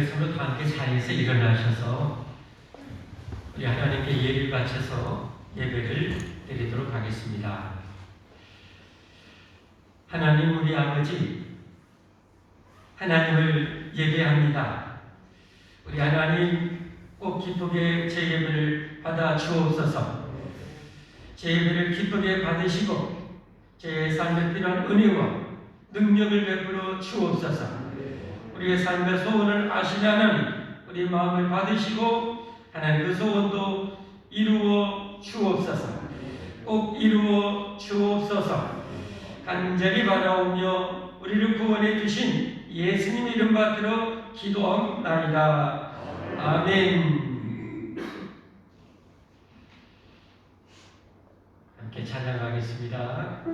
백성도 다 함께 자리에서 일어나셔서 우리 하나님께 예를 바쳐서 예배를 드리도록 하겠습니다. 하나님 우리 아버지, 하나님을 예배합니다. 우리 하나님 꼭 기쁘게 제 예배를 받아 주옵소서. 제 예배를 기쁘게 받으시고 제 삶에 필요한 은혜와 능력을 베풀어 주옵소서. 우리의 삶의 소원을 아시는 하나님, 우리 마음을 받으시고 하나님 그 소원도 이루어 주옵소서. 꼭 이루어 주옵소서. 간절히 바라오며 우리를 구원해 주신 예수님 이름 받들어 기도하옵나이다. 아멘. 함께 찬양하겠습니다.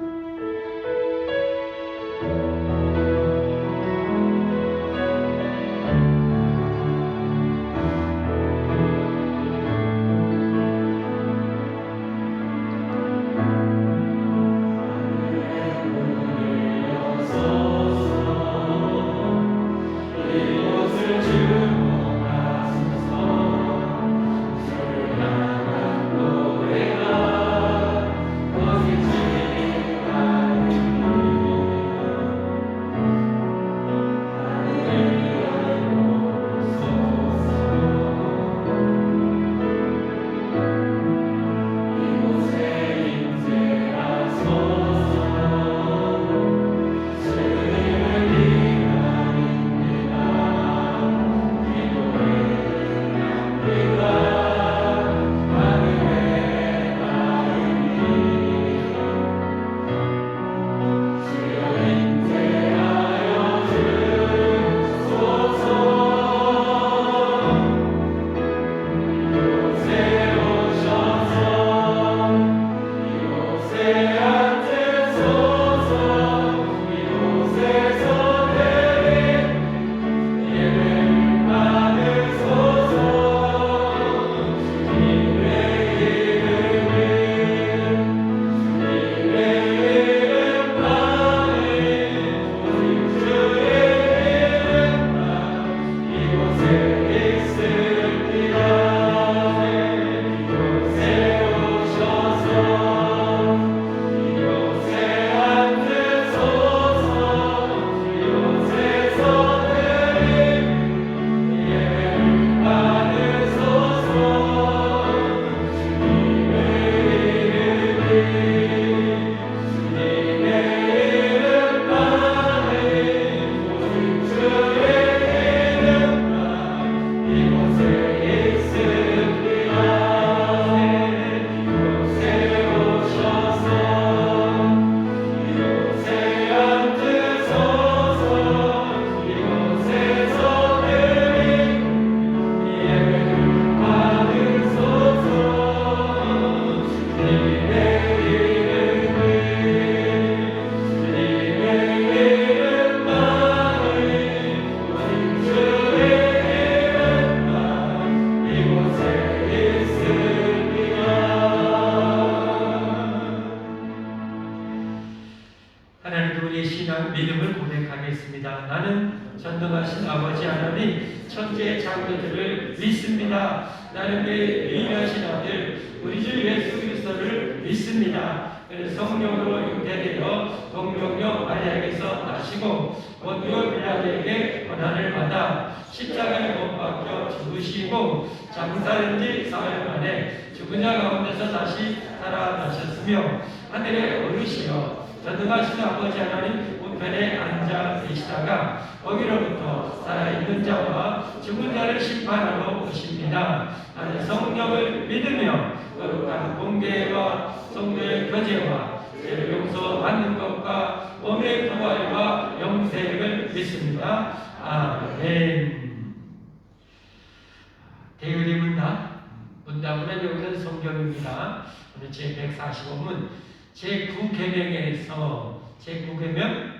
믿음을 고백하겠습니다. 나는 전능하신 아버지 하나님 천지의 창조주를 믿습니다. 나는 내 유일하신 아들 우리 주 예수 그리스도를 믿습니다. 성령으로 잉태되어 동정녀 마리아에게서 나시고 본디오 빌라도에게 고난을 받아 십자가에 못 박혀 죽으시고 장사된 지 사흘 만에 죽은 자 가운데서 다시 살아나셨으며 하늘에 오르시어 전능하신 아버지 하나님 우편에 앉아 계시다가 거기로부터 살아있는 자와 죽은 자를 심판하러 오십니다. 나는 성령을 믿으며 거룩한 공개와 성도의 교제와 죄를 용서받는 것과 몸의 부활과 영생을 믿습니다. 아멘. 대의리 문답은 여기는 성경입니다. 오늘 제145문 제9계명에서 제9계명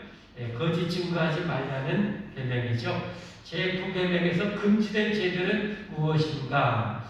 거짓 증거하지 말라는 계명이죠. 제9계명에서 금지된 죄들은 무엇인가?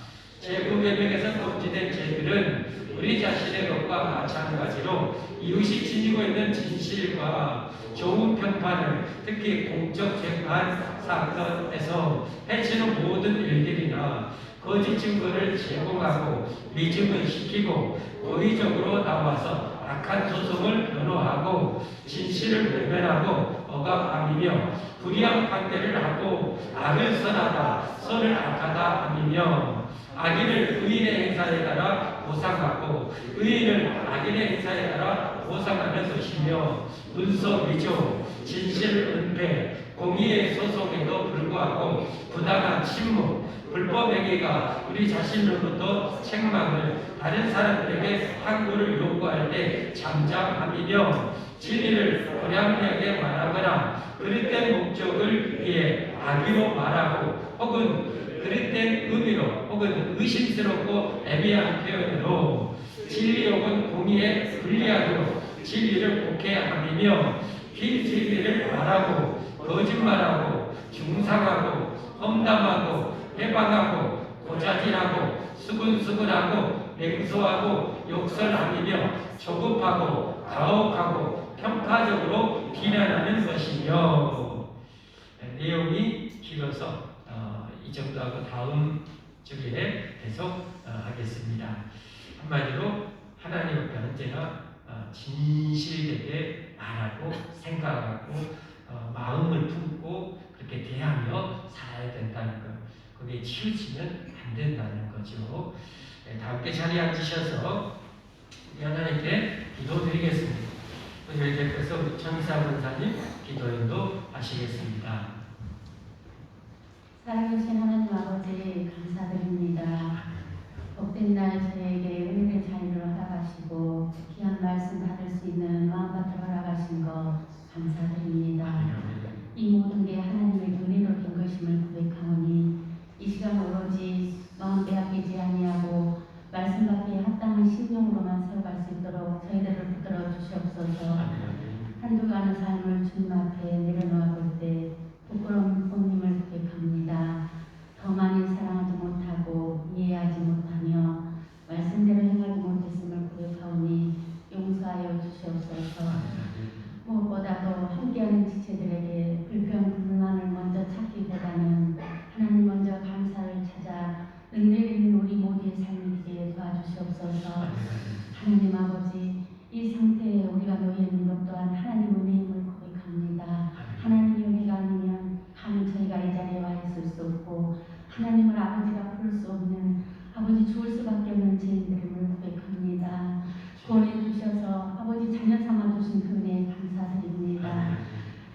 제국 예배에서 금지된 죄들은 우리 자신의 것과 마찬가지로 이웃이 지니고 있는 진실과 좋은 평판을 특히 공적 재판 사건에서 해치는 모든 일들이나 거짓 증거를 제공하고 미증을 시키고 고의적으로 나와서 악한 소송을 변호하고 진실을 외면하고 억압하며 불의한 판결을 하고 악을 선하다 선을 악하다 하며 악인을 의인의 행사에 따라 보상하고 의인을 악인의 행사에 따라 보상하는 것이며 문서 위조, 진실 은폐, 공의의 소송에도 불구하고 부당한 침묵, 불법 행위가 우리 자신으로부터 책망을 다른 사람들에게 항구를 요구할 때 잠잠함이며 진리를 불합리하게 말하거나 그릇된 목적을 위해 악의로 말하고 혹은 그릇된 의미로 혹은 의심스럽고 애매한 표현으로 진리 혹은 공의에 불리하도록 진리를 곡해함이며 비진리를 말하고 거짓말하고 중상하고 험담하고 해방하고 고자질하고 수근수근하고 냉소하고 욕설하며 조급하고 가혹하고 평가적으로 비난하는 것이며 내용이 길어서 이 정도하고 다음 주에 계속 하겠습니다. 한마디로 하나님 앞에 언제나 진실되게 말하고 생각하고 마음을 품고 그렇게 대하며 살아야 된다는 것. 거기에 치우치면 안 된다는 거죠. 네, 다 함께 자리에 앉으셔서 하나님께 기도드리겠습니다. 오늘 계속해서 우리 정의사 권사님 기도 인도하시겠습니다. 살아계신 하나님 아버지 감사드립니다. 복된 날 저에게 은혜의 자리를 허락하시고 귀한 말씀 받을 수 있는 마음밭을 허락하신 것 감사드립니다. 이 모든 게 하나님의 은혜로 된 것임을 고백하오니 이 시간 오로지 마음 빼앗기지 아니하고 말씀 받기에 합당한 심령으로만 세워갈 수 있도록 저희들을 붙들어 주시옵소서. 한두 가는 삶을 주님 앞에 내려놓아 볼 때 부끄러운 본님을 고백합니다. 더 많이 사랑하지 못하고 이해하지 못하며 말씀대로 행하지 못했음을 고백하오니 용서하여 주시옵소서. 무엇보다도 함께하는 지체들에게 불평불만을 먼저 찾기보다는 하나님 먼저 감사를 찾아 능력 있는 우리 모두의 삶이 되게 도와주시옵소서. 하나님 아버지, 이 상태에 우리가 놓여 있는 것 또한 하나님 은혜임을 고백합니다. 하나님이 은혜가 아니면 감히 저희가 이 자리에 와 있을 수 없고 하나님을 아버지가 부를 수 없는 아버지 죽을 수밖에 없는 죄인들임을 고백합니다. 구원해 주셔서 아버지 자녀 삼아 주신 그 은혜에 감사드립니다.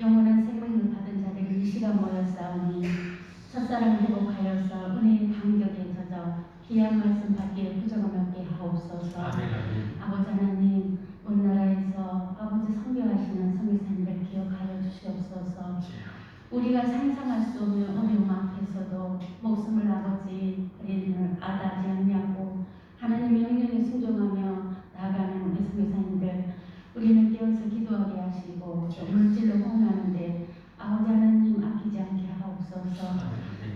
영원한 생명을 받은 자들이 이 시간 모였사오니 첫사랑 회복하여서 은혜의 감격에 젖어 귀한 말씀 받기에 부정함 없게 하옵소서. 아버지 하나님, 우리나라에서 아버지 선교하시는 선교사님들 기억하여 주시옵소서. 우리가 상상할 수 없는 어려움 앞에서도 목숨을 아버지 우리는 아다지 않냐고 하나님 명령에 순종하며 나아가는 우리 선교사님들 우리는 깨어서 기도하게 하시고 또 물질로 공헌하는데 아버지 하나님 아끼지 않게 하옵소서.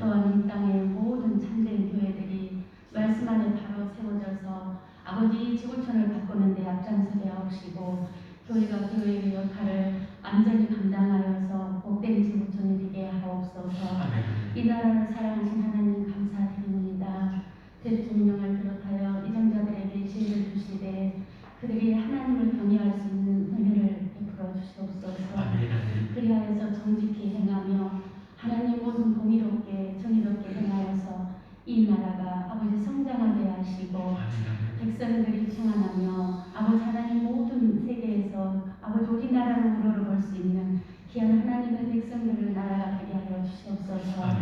또한 이 땅의 모든 참된 교회들이 말씀 안에 바로 세워져서 아버지 지구촌을 바꾸는 데 앞장서게 하옵시고 교회가 교회의 역할을 완전히 감당하여서 복된 지구촌이 되게 하옵소서. 이 나라를 사랑하신 하나님 감사드립니다. 대통령을 비롯하여 이정자들에게 지혜를 주시되 그들이 하나님을 경외할 수 있는 은혜를 베풀어 주시옵소서. 그리하여서 정직히 행하며 하나님 모든 공의롭게 정의롭게 행하여서 이 나라가 아버지 성장하게 하시고 백성들이 평안하며 아버지 하나님 모든 세계에서 아버지 우리나라를 우러러볼 수 있는 귀한 하나님의 백성들을 나라가 되게 하여 주시옵소서.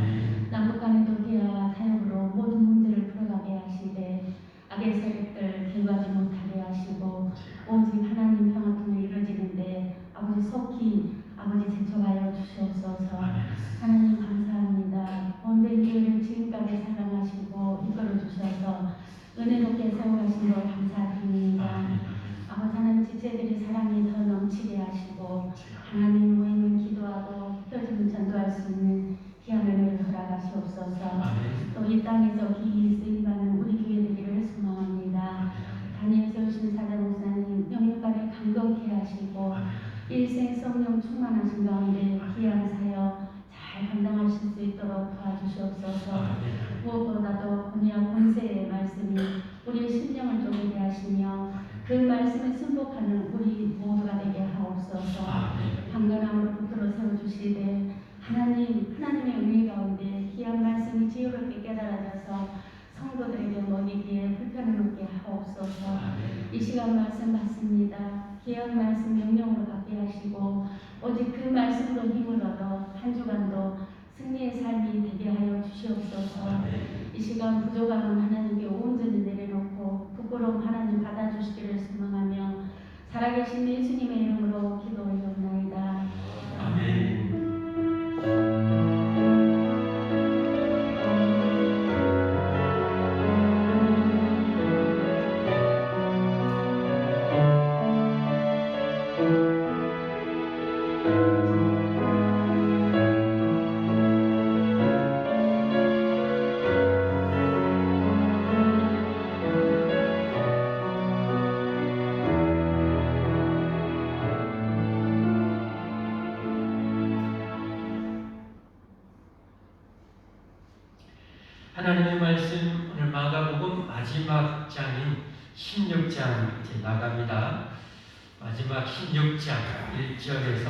남북 간에도 대화와 타협으로 모든 문제를 풀어가게 하시되 악의 세력들 개입하지 못하게 하시고 오직 하나님 평화통일 이루어지는데 아버지 속히 아버지 제촉하여 주시옵소서. 하나님 감사합니다. 온된 교회를 지금까지 사랑하시고 이끌어 주셔서 은혜롭게 세워가신 것 감사드립니다. 아버지 하나님 지체들이 사랑이 더 넘치게 하시고 하나님 모임을 기도하고 펴짐을 전도할 수 있는 귀한 은혜를 허락하시옵소서. 또 이 땅에서 기이 쓰임받는 우리 일생 성령 충만하신 가운데 귀한 사역 잘 감당하실 수 있도록 도와주시옵소서. 무엇보다도 언약 권세의 말씀이 우리의 심령을 쪼개게 하시며 그 말씀에 순복하는 우리 모두가 되게 하옵소서. 강건함으로 붙들어 세워주시되 하나님의 은혜 가운데 귀한 말씀이 지혜롭게 깨달아져서 성도들에게 먹이기에 불편을 없게 하옵소서. 이 시간 말씀 받습니다. 귀한 말씀 명령으로 받게 하시고 오직 그 말씀으로 힘을 얻어 한 주간도 승리의 삶이 되게 하여 주시옵소서. 이 시간 부족함은 하나님께 온전히 내려놓고 부끄러움 하나님 받아주시기를 소망하며 살아계신 예수님의 이름으로 기도 올려옵나이다. 아멘. 하나님의 말씀 오늘 마가복음 마지막 장인 16장 이제 나갑니다. 마지막 16장 1절에서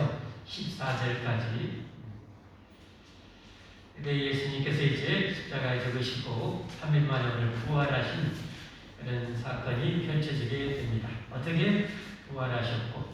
14절까지. 근데 예수님께서 이제 십자가에 죽으시고 3일 만에 오늘 부활하신 그런 사건이 펼쳐지게 됩니다. 어떻게 부활하셨고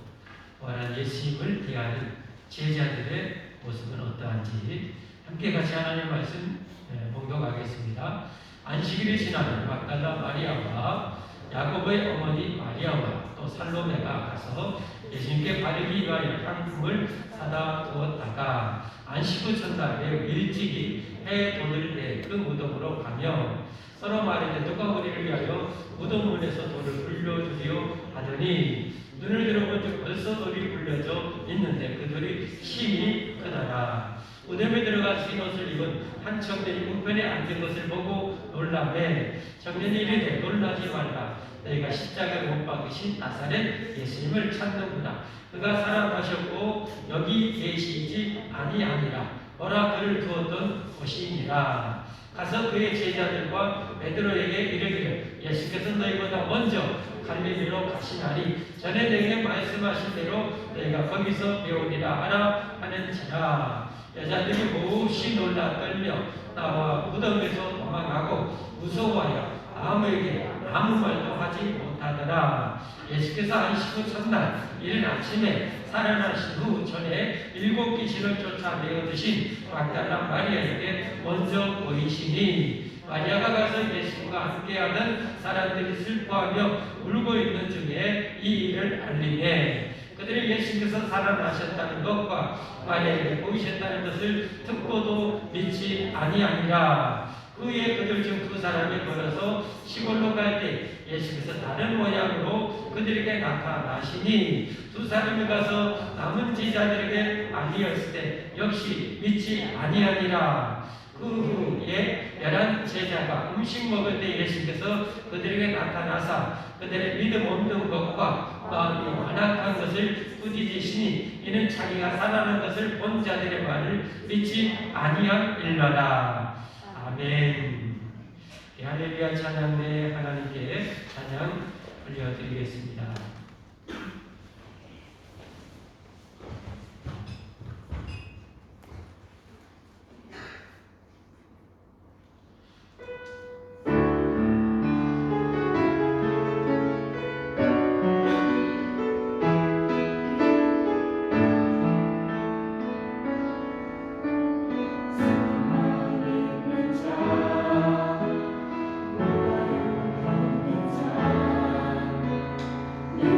부활한 예수님을 대하는 제자들의 모습은 어떠한지 함께 같이 하나님의 말씀 봉독하겠습니다. 안식일이 지나면 막달라 마리아와 야고보의 어머니 마리아와 또 살로메가 가서 예수님께 바르기 위하여 향품을 사다 두었다가 안식 후 첫날 매우 일찍이 해 돋을 때 그 무덤으로 가며 서로 말하되 누가 우리를 위하여 무덤문에서 돌을 굴려주리요 하더니 눈을 들어본즉 벌써 돌이 굴려져 있는데 그 돌이 심히 크더라. 무덤에 들어가 흰 옷을 입은 한 청년이 우편에 앉은 것을 보고 놀라매 청년이 이르되 놀라지 말라. 너희가 십자가에 못 박으신 나사렛 예수님을 찾는구나. 그가 살아나셨고 여기 계시지 아니하니라. 오라 그를 두었던 곳이니라. 가서 그의 제자들과 베드로에게 이르기를 예수께서 너희보다 먼저 갈릴리로 가시나니 전에 내게 말씀하신 대로 너희가 거기서 배우리라 하라 하는지라. 여자들이 몹시 놀라 떨며 나와 무덤에서 도망하고 무서워하여 아무에게 아무 말도 하지 못하더라. 예수께서 안식 후 첫날 이른 아침에 살아나신 후 전에 7 귀신을 쫓아내어 드신 막달라 마리아에게 먼저 보이시니 마리아가 가서 예수님과 함께하던 사람들이 슬퍼하며 울고 있는 중에 이 일을 알리매 그들이 예수님께서 살아나셨다는 것과 마리아에게 보이셨다는 것을 듣고도 믿지 아니하니라. 그 후에 그들 중 2사람이 걸어서 시골로 갈 때 예수께서 다른 모양으로 그들에게 나타나시니 2사람이 가서 남은 제자들에게 알리었을 때 역시 믿지 아니하니라. 그 후에 11 제자가 음식 먹을 때 예수께서 그들에게 나타나사 그들의 믿음 없는 것과 마음이 완악한 것을 꾸짖으시니 이는 자기가 살아난 것을 본 자들의 말을 믿지 아니함일러라. 아멘. 할렐루야. 찬양대 하나님께 찬양 올려드리겠습니다. 늘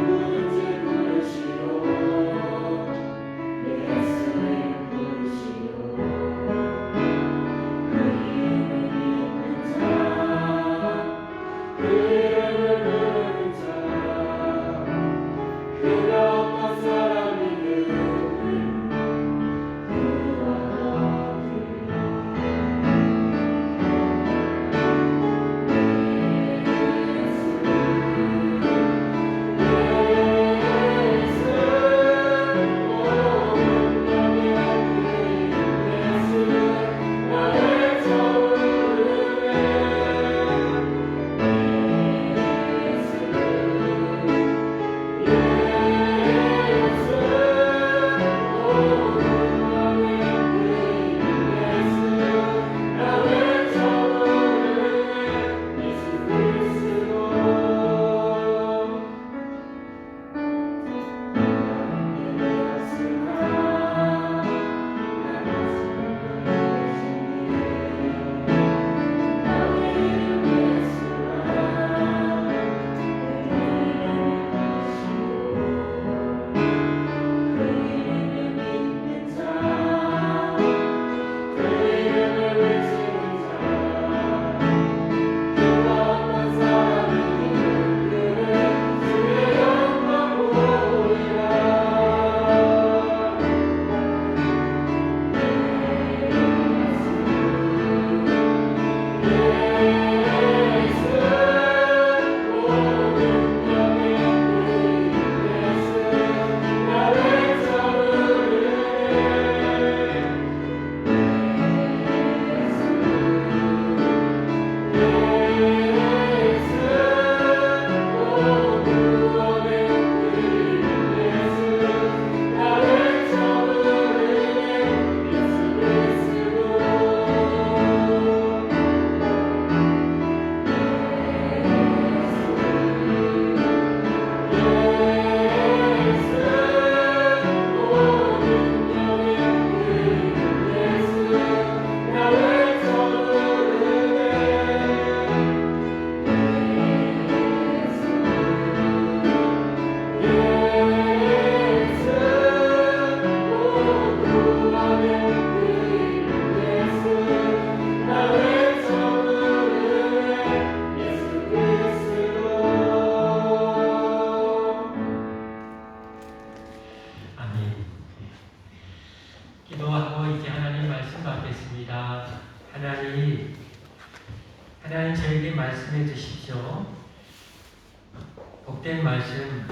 기도하고 이제 하나님 말씀 받겠습니다. 하나님 저에게 말씀해 주십시오. 복된 말씀,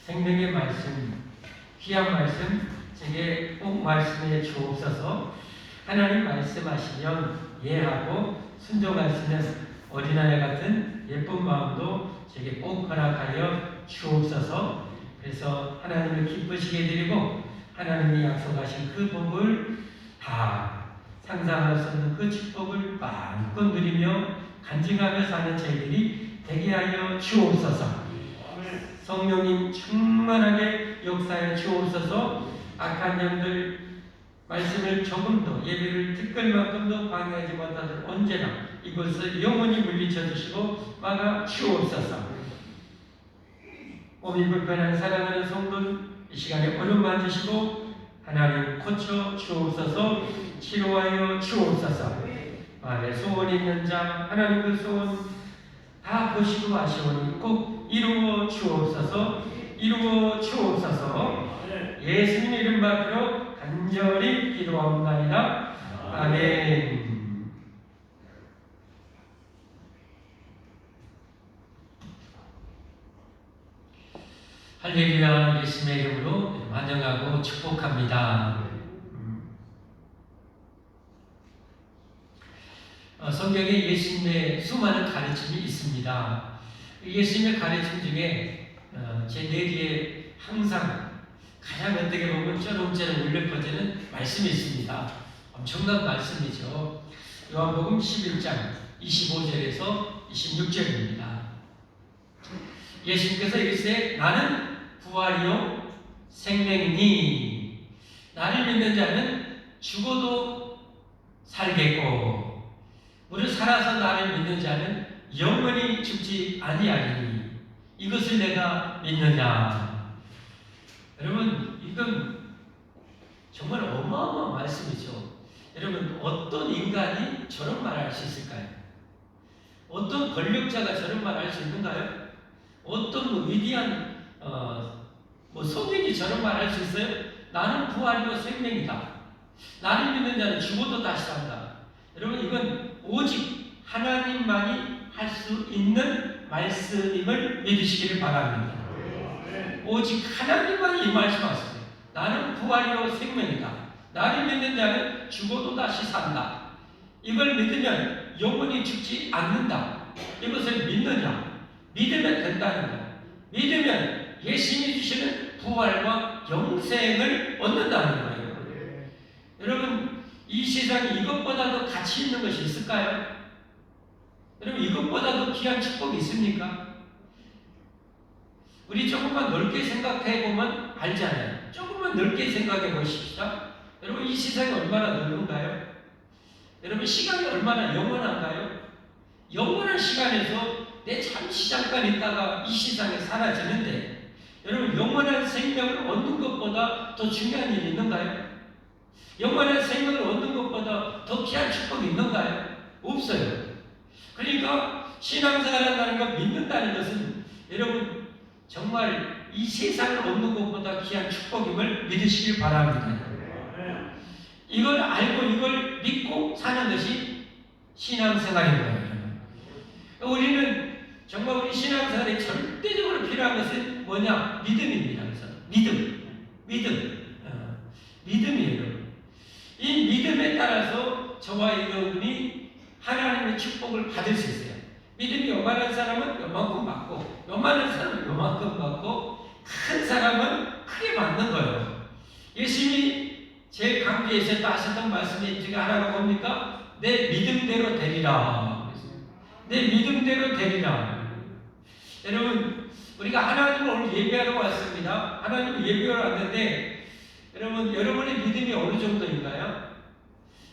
생명의 말씀, 귀한 말씀, 제게 꼭 말씀해 주옵소서. 하나님 말씀하시면 이해하고 순종할 수 있는 어린아이 같은 예쁜 마음도 제게 꼭 허락하여 주옵소서. 그래서 하나님을 기쁘시게 드리고 하나님이 약속하신 그 복을 다 상상할 수 없는 그 축복을 마음껏 누리며 간증하며 사는 저희들이 되게 하여 주옵소서. 성령님 충만하게 역사해 주옵소서. 악한 영들 말씀을 조금도 예배를 듣을 만큼도 방해하지 못하도록 언제나 이곳을 영원히 물리쳐 주시고 막아 주옵소서. 몸이 불편한 사랑하는 성도 이 시간에 어루만 주시고 하나님 고쳐 주옵소서. 치료하여 주옵소서. 마음에 소원이 있는 자 하나님 그 소원 다 보시고 아시오니 꼭 이루어 주옵소서. 이루어 주옵소서. 예수님 이름 받들어 간절히 기도하옵나이다. 아멘. 할렐루야. 예수님의 이름으로 환영하고 축복합니다. 성경에 예수님의 수많은 가르침이 있습니다. 예수님의 가르침 중에 제 뇌리에 항상 가장 어떻게 보면 쩌렁쩌렁 울려 퍼지는 말씀이 있습니다. 엄청난 말씀이죠. 요한복음 11장 25절에서 26절입니다. 예수님께서 이르시되 나는 부활이요 생명이니 나를 믿는 자는 죽어도 살겠고 무릇 살아서 나를 믿는 자는 영원히 죽지 아니하리니 이것을 내가 믿느냐. 여러분 이건 정말 어마어마한 말씀이죠. 여러분 어떤 인간이 저런 말을 할 수 있을까요? 어떤 권력자가 저런 말을 할 수 있는가요? 어떤 위대한 성인이 저런 말을 할 수 있어요? 나는 부활이요 생명이다. 나를 믿는 자는 죽어도 다시 산다. 여러분 이건 오직 하나님만이 할 수 있는 말씀임을 믿으시기를 바랍니다. 오직 하나님만이 이 말씀하셨어요. 나는 부활이요 생명이다. 나를 믿는 자는 죽어도 다시 산다. 이걸 믿으면 영원히 죽지 않는다. 이것을 믿느냐? 믿으면 된다는 거예요. 믿으면 예수님이 주시는 부활과 영생을 얻는다는 거예요. 여러분 이 세상에 이것보다도 가치 있는 것이 있을까요? 여러분 이것보다도 귀한 축복이 있습니까? 우리 조금만 넓게 생각해 보면 알잖아요. 조금만 넓게 생각해 보십시다. 여러분 이 세상이 얼마나 넓은가요? 여러분 시간이 얼마나 영원한가요? 영원한 시간에서 내 잠시 잠깐 있다가 이 세상에 사라지는데 여러분 영원한 생명을 얻는 것보다 더 중요한 일이 있는가요? 영원한 생명을 얻는 것보다 더 귀한 축복이 있는가요? 없어요. 그러니까 신앙생활을 한다는 것, 믿는다는 것은 여러분 정말 이 세상을 얻는 것보다 귀한 축복임을 믿으시길 바랍니다. 이걸 알고 이걸 믿고 사는 것이 신앙생활인 거예요. 우리는 정말 우리 신앙생활에 절대적으로 필요한 것은 뭐냐? 믿음입니다. 그래서 믿음이에요. 이 믿음에 따라서 저와 여러분이 하나님의 축복을 받을 수 있어요. 믿음이 요만한 사람은 요만큼 받고 요만한 사람은 요만큼 받고 큰 사람은 크게 받는 거예요. 예수님이 제 강기에서 하셨던 말씀이 중에 하나가 뭡니까? 내 믿음대로 되리라. 내 믿음대로 되리라. 여러분 우리가 하나님을 오늘 예배하러 왔습니다. 하나님을 예배하러 왔는데 여러분 여러분의 믿음이 어느 정도인가요?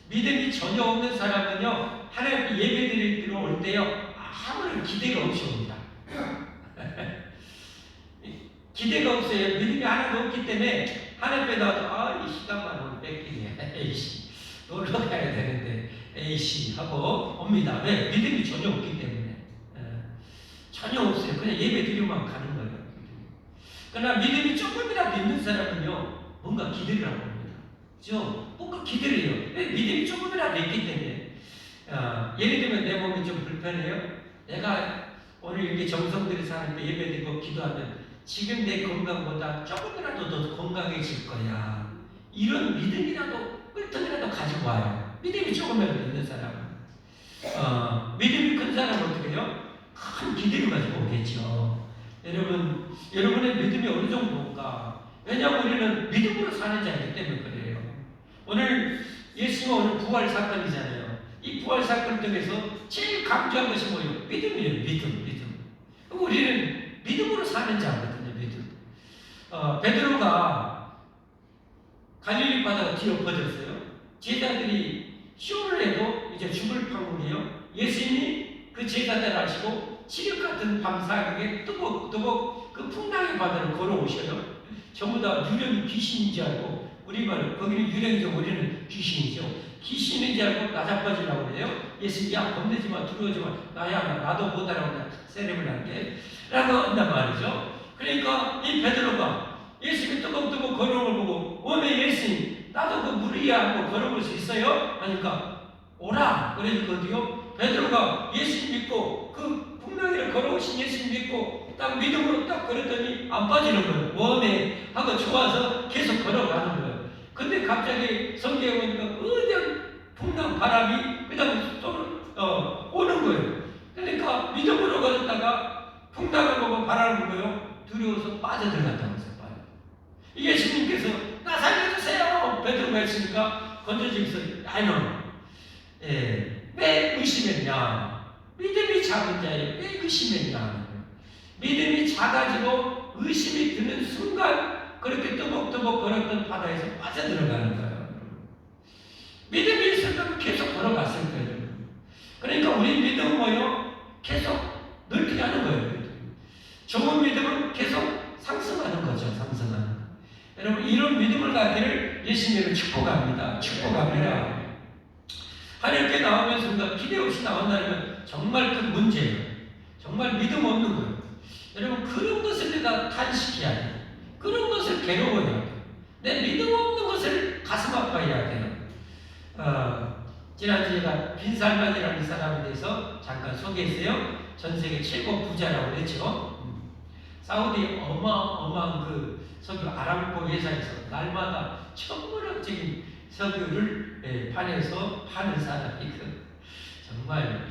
믿음이 전혀 없는 사람은요 하나님 예배 드리러 올 때요 아무런 기대가 없이 옵니다. 기대가 없어요. 믿음이 하나도 없기 때문에 하나님 앞에 나와도 이 시간만 오늘 뺏기네. 에이씨 놀러 가야 되는데 에이씨 하고 옵니다. 왜? 믿음이 전혀 없기 때문에. 전혀 없어요. 그냥 예배 드리고만 가는 거예요. 그러나 믿음이 조금이라도 있는 사람은요 뭔가 기대를 하고 옵니다. 그죠? 꼭 기다려요. 믿음이 조금이라도 있기 때문에. 예를 들면 내 몸이 좀 불편해요. 내가 오늘 이렇게 정성 들여 사는데 예배드리고 기도하면 지금 내 건강보다 조금이라도 더 건강해질 거야. 이런 믿음이라도 꿀떡이라도 가지고 와요. 믿음이 조금이라도 있는 사람은. 믿음이 큰 사람은 어떻게 해요? 큰 기대를 가지고 오겠죠. 여러분의 믿음이 어느 정도인가? 왜냐하면 우리는 믿음으로 사는 자이기 때문에 그래요. 오늘 예수가 오늘 부활 사건이잖아요. 이 부활 사건 중에서 제일 강조한 것이 뭐예요? 믿음이에요. 믿음. 우리는 믿음으로 사는 자거든요. 믿음. 베드로가 갈릴리 바다가 뒤엎어졌어요. 제자들이 쇼를 해도 이제 죽을 판국이에요. 예수님이 그 제자들 아시고 칠흑 같은 밤사경에 뜨벅뜨벅 그 풍랑의 바다를 걸어오셔요. 전부 다 유령이 귀신인 줄 알고, 우리말로 거기는 유령이죠. 우리는 귀신이죠. 귀신인 줄 알고 나자빠지려고 그래요. 예수님, 야 겁내지 마, 두려워하지 마, 나야 나도 못 알아보냐, 세례를 하게 라고 한단 말이죠. 그러니까 이 베드로가 예수님이 뜨벅뜨벅 걸어오는 걸 보고, 오메 예수님, 나도 그 물 위에 앉고 걸어볼 수 있어요? 하니까 오라 그러니까요. 베드로가 예수님 믿고 그 풍랑이를 걸어오신 예수님 믿고 딱 믿음으로 딱 걸었더니 안 빠지는 거예요. 웜에 하고 좋아서 계속 걸어가는 거예요. 근데 갑자기 성경에 보니까 어떤 풍랑 바람이 그냥 오는 거예요. 그러니까 믿음으로 걸었다가 풍랑을 보고 바람을 보고요, 두려워서 빠져들어갔다고 했어요. 예수님께서 나 살려주세요 베드로가 했으니까 건져지면서 아니요, 왜 의심했냐? 믿음이 작은 자에 왜 의심했냐? 믿음이 작아지고 의심이 드는 순간 그렇게 뜨벅뜨벅 걸었던 바다에서 빠져들어가는 거예요. 믿음이 있었다면 계속 걸어갔을 거예요. 그러니까 우리 믿음은 뭐예요? 계속 넓게 하는 거예요. 좋은 믿음은 계속 상승하는 거죠. 상승하는 거. 여러분, 이런 믿음을 갖기를 예수님으로 축복합니다. 축복합니다. 하나님께 나오면서 우리가 기대 없이 나온다면 정말 큰 문제예요. 정말 믿음 없는 거예요. 여러분, 그런 것을 내가 탄식해야 돼요. 그런 것을 괴로워해야 돼요. 내 믿음 없는 것을 가슴 아파해야 돼요. 지난주에 제가 빈살만이라는 사람에 대해서 잠깐 소개했어요. 전 세계 최고 부자라고 그랬죠. 사우디 어마어마한 그 석유 아람코 회사에서 날마다 천문학적인 석유를 판에서 파는 사람이 정말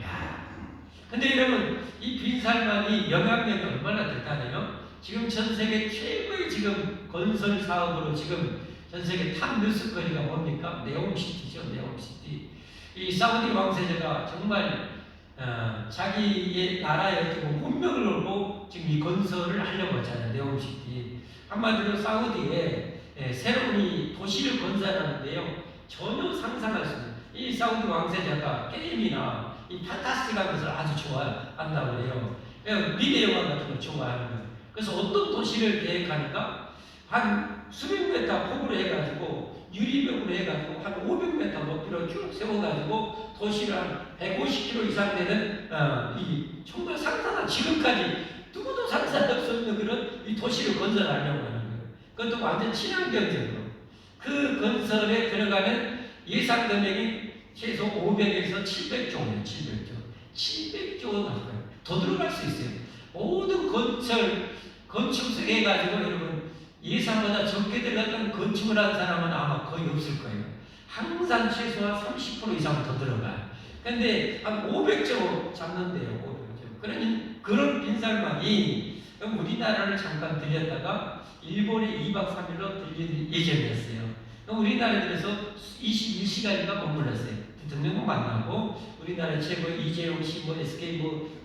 근데 여러분, 이 빈살만이 영향력이 얼마나 대단해요? 지금 전 세계 최고의 지금 건설 사업으로 지금 전 세계 탑 뉴스거리가 뭡니까? 네옴시티죠. 네옴시티. 이 사우디 왕세자가 정말 자기의 나라에 지금 운명을 걸고 지금 이 건설을 하려고 하잖아요. 네옴시티. 한마디로 사우디에 새로운 이 도시를 건설하는데요, 전혀 상상할 수 없는, 이 사우디 왕세자가 게임이나 이 판타스틱한 것을 아주 좋아한다고 해요. 미래 영화 같은 걸 좋아하는 거예요. 그래서 어떤 도시를 계획하니까 한 수백 메타 폭으로 해가지고 유리벽으로 해가지고 한 500m 높이로 쭉 세워가지고 도시를 한 150km 이상 되는 이 정말 상상한, 지금까지 누구도 상상할 수 없는 그런 이 도시를 건설하려고 하는 거예요. 그것도 완전 친환경적으로. 그 건설에 들어가는 예산 금액이 최소 500에서 700조예요. 700조 원 할 거예요. 더 들어갈 수 있어요. 모든 건축을 해가지고 여러분, 예산보다 적게 들어갔던 건축을 한 사람은 아마 거의 없을 거예요. 항상 최소한 30% 이상 더 들어가요. 근데 한 500조 잡는데요. 500조. 그러니 그런 빈살만이 우리나라를 잠깐 들렸다가 일본에 2박 3일로 들릴 예정이었어요. 우리나라에 들어서 21시간인가 머물렀어요. 대통령도 만나고 우리나라 최고 이재용 씨, SK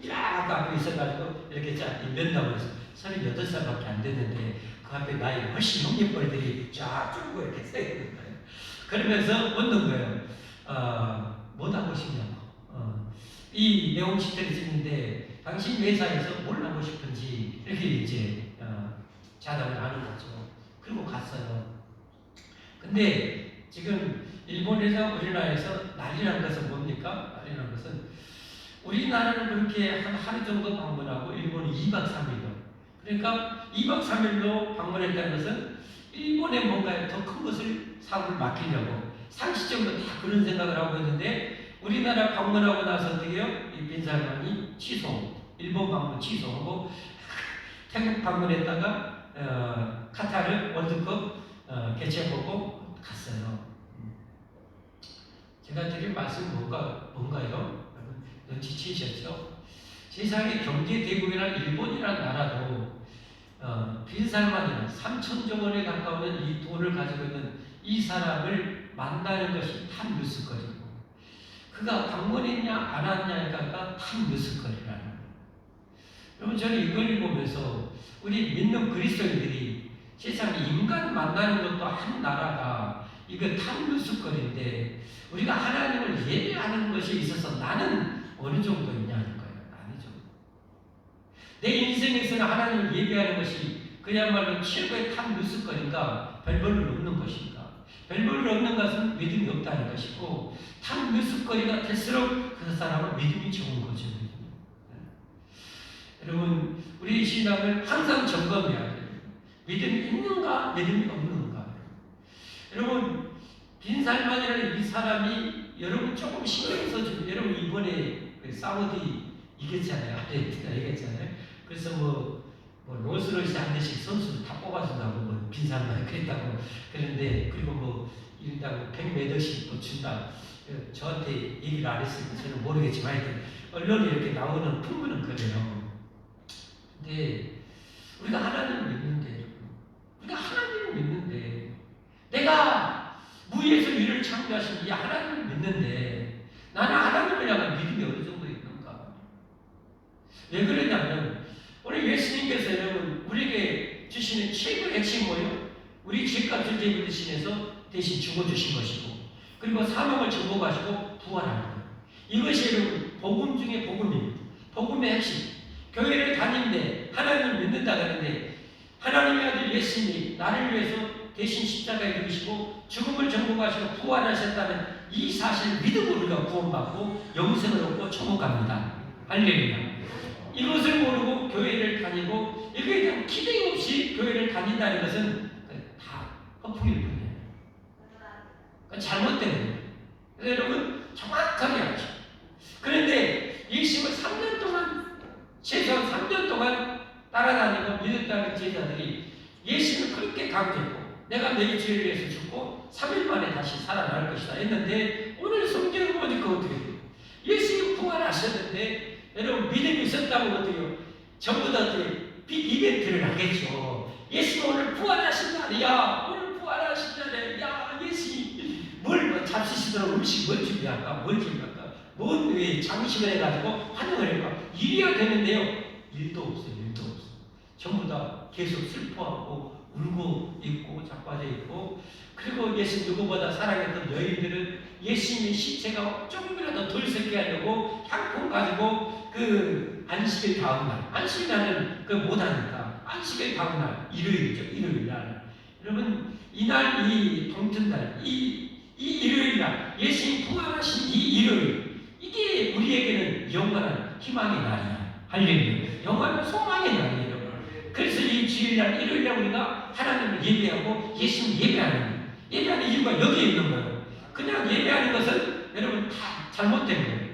쫙 앞에 있어가지고 이렇게 쫙 면담을 해서 38살밖에 안 됐는데 그 앞에 나이 훨씬 형님뻘들이 쫙 쫄고 이렇게 서 있는 거예요. 그러면서 묻는 거예요. 뭐 하고 싶냐고. 이 네옴시티를 짓는데 당신 회사에서 뭘 하고 싶은지 이렇게 이제 자담을 하는 거죠. 그리고 갔어요. 근데 지금 일본에서 우리나라에서 난리난 것은 뭡니까? 난리난 것은 우리나라는 그렇게 한 하루 정도 방문하고 일본은 2박 3일로. 그러니까 2박 3일로 방문했다는 것은 일본에 뭔가 더 큰 것을 사고를 막히려고 상식적으로 다 그런 생각을 하고 있는데 우리나라 방문하고 나서 어떻게요? 이 빈살만이 일본 방문 취소하고 태국 방문했다가 카타르 월드컵 개최보고 갔어요. 제가 드릴 말씀 뭔가요? 눈치채셨죠? 세상의 경제 대국이나 일본이라는 나라도 빈살만이나 3천조 원에 가까운 이 돈을 가지고 있는 이 사람을 만나는 것이 참 뉴스거리고 그가 방문했냐 안 왔냐가 참 뉴스거리라는 거예요. 여러분 저는 이걸 보면서 우리 믿는 그리스도인들이 세상에 인간 만나는 것도 한 나라가 이거 참 뉴스거리인데 우리가 하나님을 예배하는 것에 있어서 나는 어느 정도 있냐는 거예요. 아니죠. 내 인생에서는 하나님을 예배하는 것이 그야말로 최고의 탑 뉴스거리인가 별볼일 없는 것인가. 별볼일 없는 것은 믿음이 없다는 것이고 탑 뉴스거리가 될수록 그 사람은 믿음이 좋은 거죠. 여러분 우리 신앙을 항상 점검해야 돼요. 믿음이 있는가 믿음이 없는가. 여러분 빈살만이라는 이 사람이 여러분 조금 신경 써주면 여러분 이번에 사우디 이겼잖아요. 아르헨티나 이겼잖아요. 그래서 뭐 롤스로이스 한 대씩 선수를 다 뽑아준다고 뭐 빈살만이 그랬다고 그런데 그리고 뭐 이런다고 100몇 억씩 뭐 준다. 저한테 얘기를 안 했으니까 저는 모르겠지만 하여튼 언론에 이렇게 나오는 풍문은 그래요. 근데 우리가 하나님을 믿는데 우리가 하나님을 믿는데 내가 무에서 유를 창조하신 이 하나님을 믿는데 나는 하나님을 향한 믿음이 어느 정도 있는가? 왜 그러냐면 오늘 예수님께서 여러분 우리에게 주시는 최고의 핵심이 뭐예요? 우리 죄값을 대신 대신해서 대신 죽어주신 것이고 그리고 사망을 정복하시고 부활하는 거예요. 이것이 여러분 복음 중에 복음입니다. 복음의 핵심. 교회를 다니는데 하나님을 믿는다 그러는데 하나님의 아들 예수님이 나를 위해서 대신 십자가에 죽으시고 죽음을 정복하시고 부활하셨다는 이 사실을 믿음으로 우리가 구원받고 영생을 얻고 천국갑니다. 할렐루야. 이것을 모르고 교회를 다니고 이거에 대한 기대 없이 교회를 다닌다는 것은 다 허풍일 뿐이에요. 잘못된 거예요. 그래서 여러분 정확하게 알죠. 그런데 예수님을 3년 동안 최소한 3년 동안 따라다니고 믿었다는 제자들이 예수님을 그렇게 강조했고 내가 너희 죄를 위해서 죽고 3일 만에 다시 살아날 것이다 했는데 오늘 성경을 보니까 어떻게 돼요? 예수님 부활하셨는데 여러분 믿음이 있었다고 어떻게 해요? 전부 다 어떻게 빅 이벤트를 하겠죠. 예수님 오늘 부활하신다. 야 오늘 부활하신다. 야 예수님 뭘 잡수시더라고 음식 뭘 준비할까? 뭘 준비할까? 뭔 왜 장식을 해가지고 환영을 해봐. 일이야 되는데요. 일도 없어요. 일도 없어. 전부 다 계속 슬퍼하고 울고 있고 자빠져 있고 그리고 예수 누구보다 사랑했던 여인들은 예수님의 시체가 조금이라도 덜 썩게 하려고 향품 가지고 그 안식일 다음날 안식일 날은 그 못하니까 안식일 다음날 일요일이죠. 일요일날 여러분 이날 이 동튼날 이 일요일날 예수님 부활하신 이 일요일 이게 우리에게는 영원한 희망의 날이야. 할렐루야. 영원한 소망의 날이에요. 그래서 이 주일날 일요일날 우리가 하나님을 예배하고 예수님 예배하는 이유가 여기에 있는 거예요. 그냥 예배하는 것은 여러분 다 잘못된 거예요.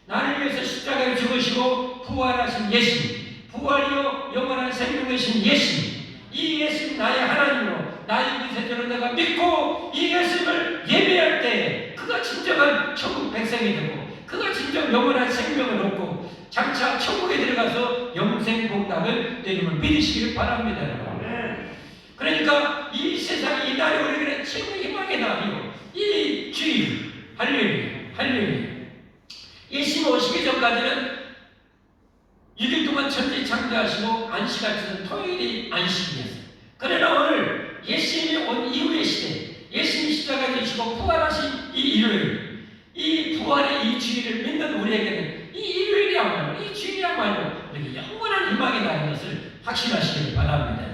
나를 위해서 십자가에 죽으시고 부활하신 예수님, 부활이요 영원한 생명이신 예수님, 이 예수님 나의 하나님으로 나의 구세주로 내가 믿고 이 예수님을 예배할 때 그가 진정한 천국 백성이 되고 그가 진정 영원한 생명을 얻고 장차 천국에 들어가서 영생 복락을 내림을 믿으시길 바랍니다. 그러니까 이 세상이 이 날이 우리에게는 최고의 희망의 날이요. 이 주일 할렐루야 할렐루야. 예수님 오시기 전까지는 6일 동안 천지 창조하시고 안식하시는 토요일이 안식이었어요. 그러나 오늘 예수님이 온 이후의 시대 예수님이 십자가에 지시고 부활하신 이 일요일 이 부활의 이 주일을 믿는 우리에게는 이 일요일이야말로 이 주일이야말로 우리에게 영원한 희망이 나는 것을 확신하시길 바랍니다.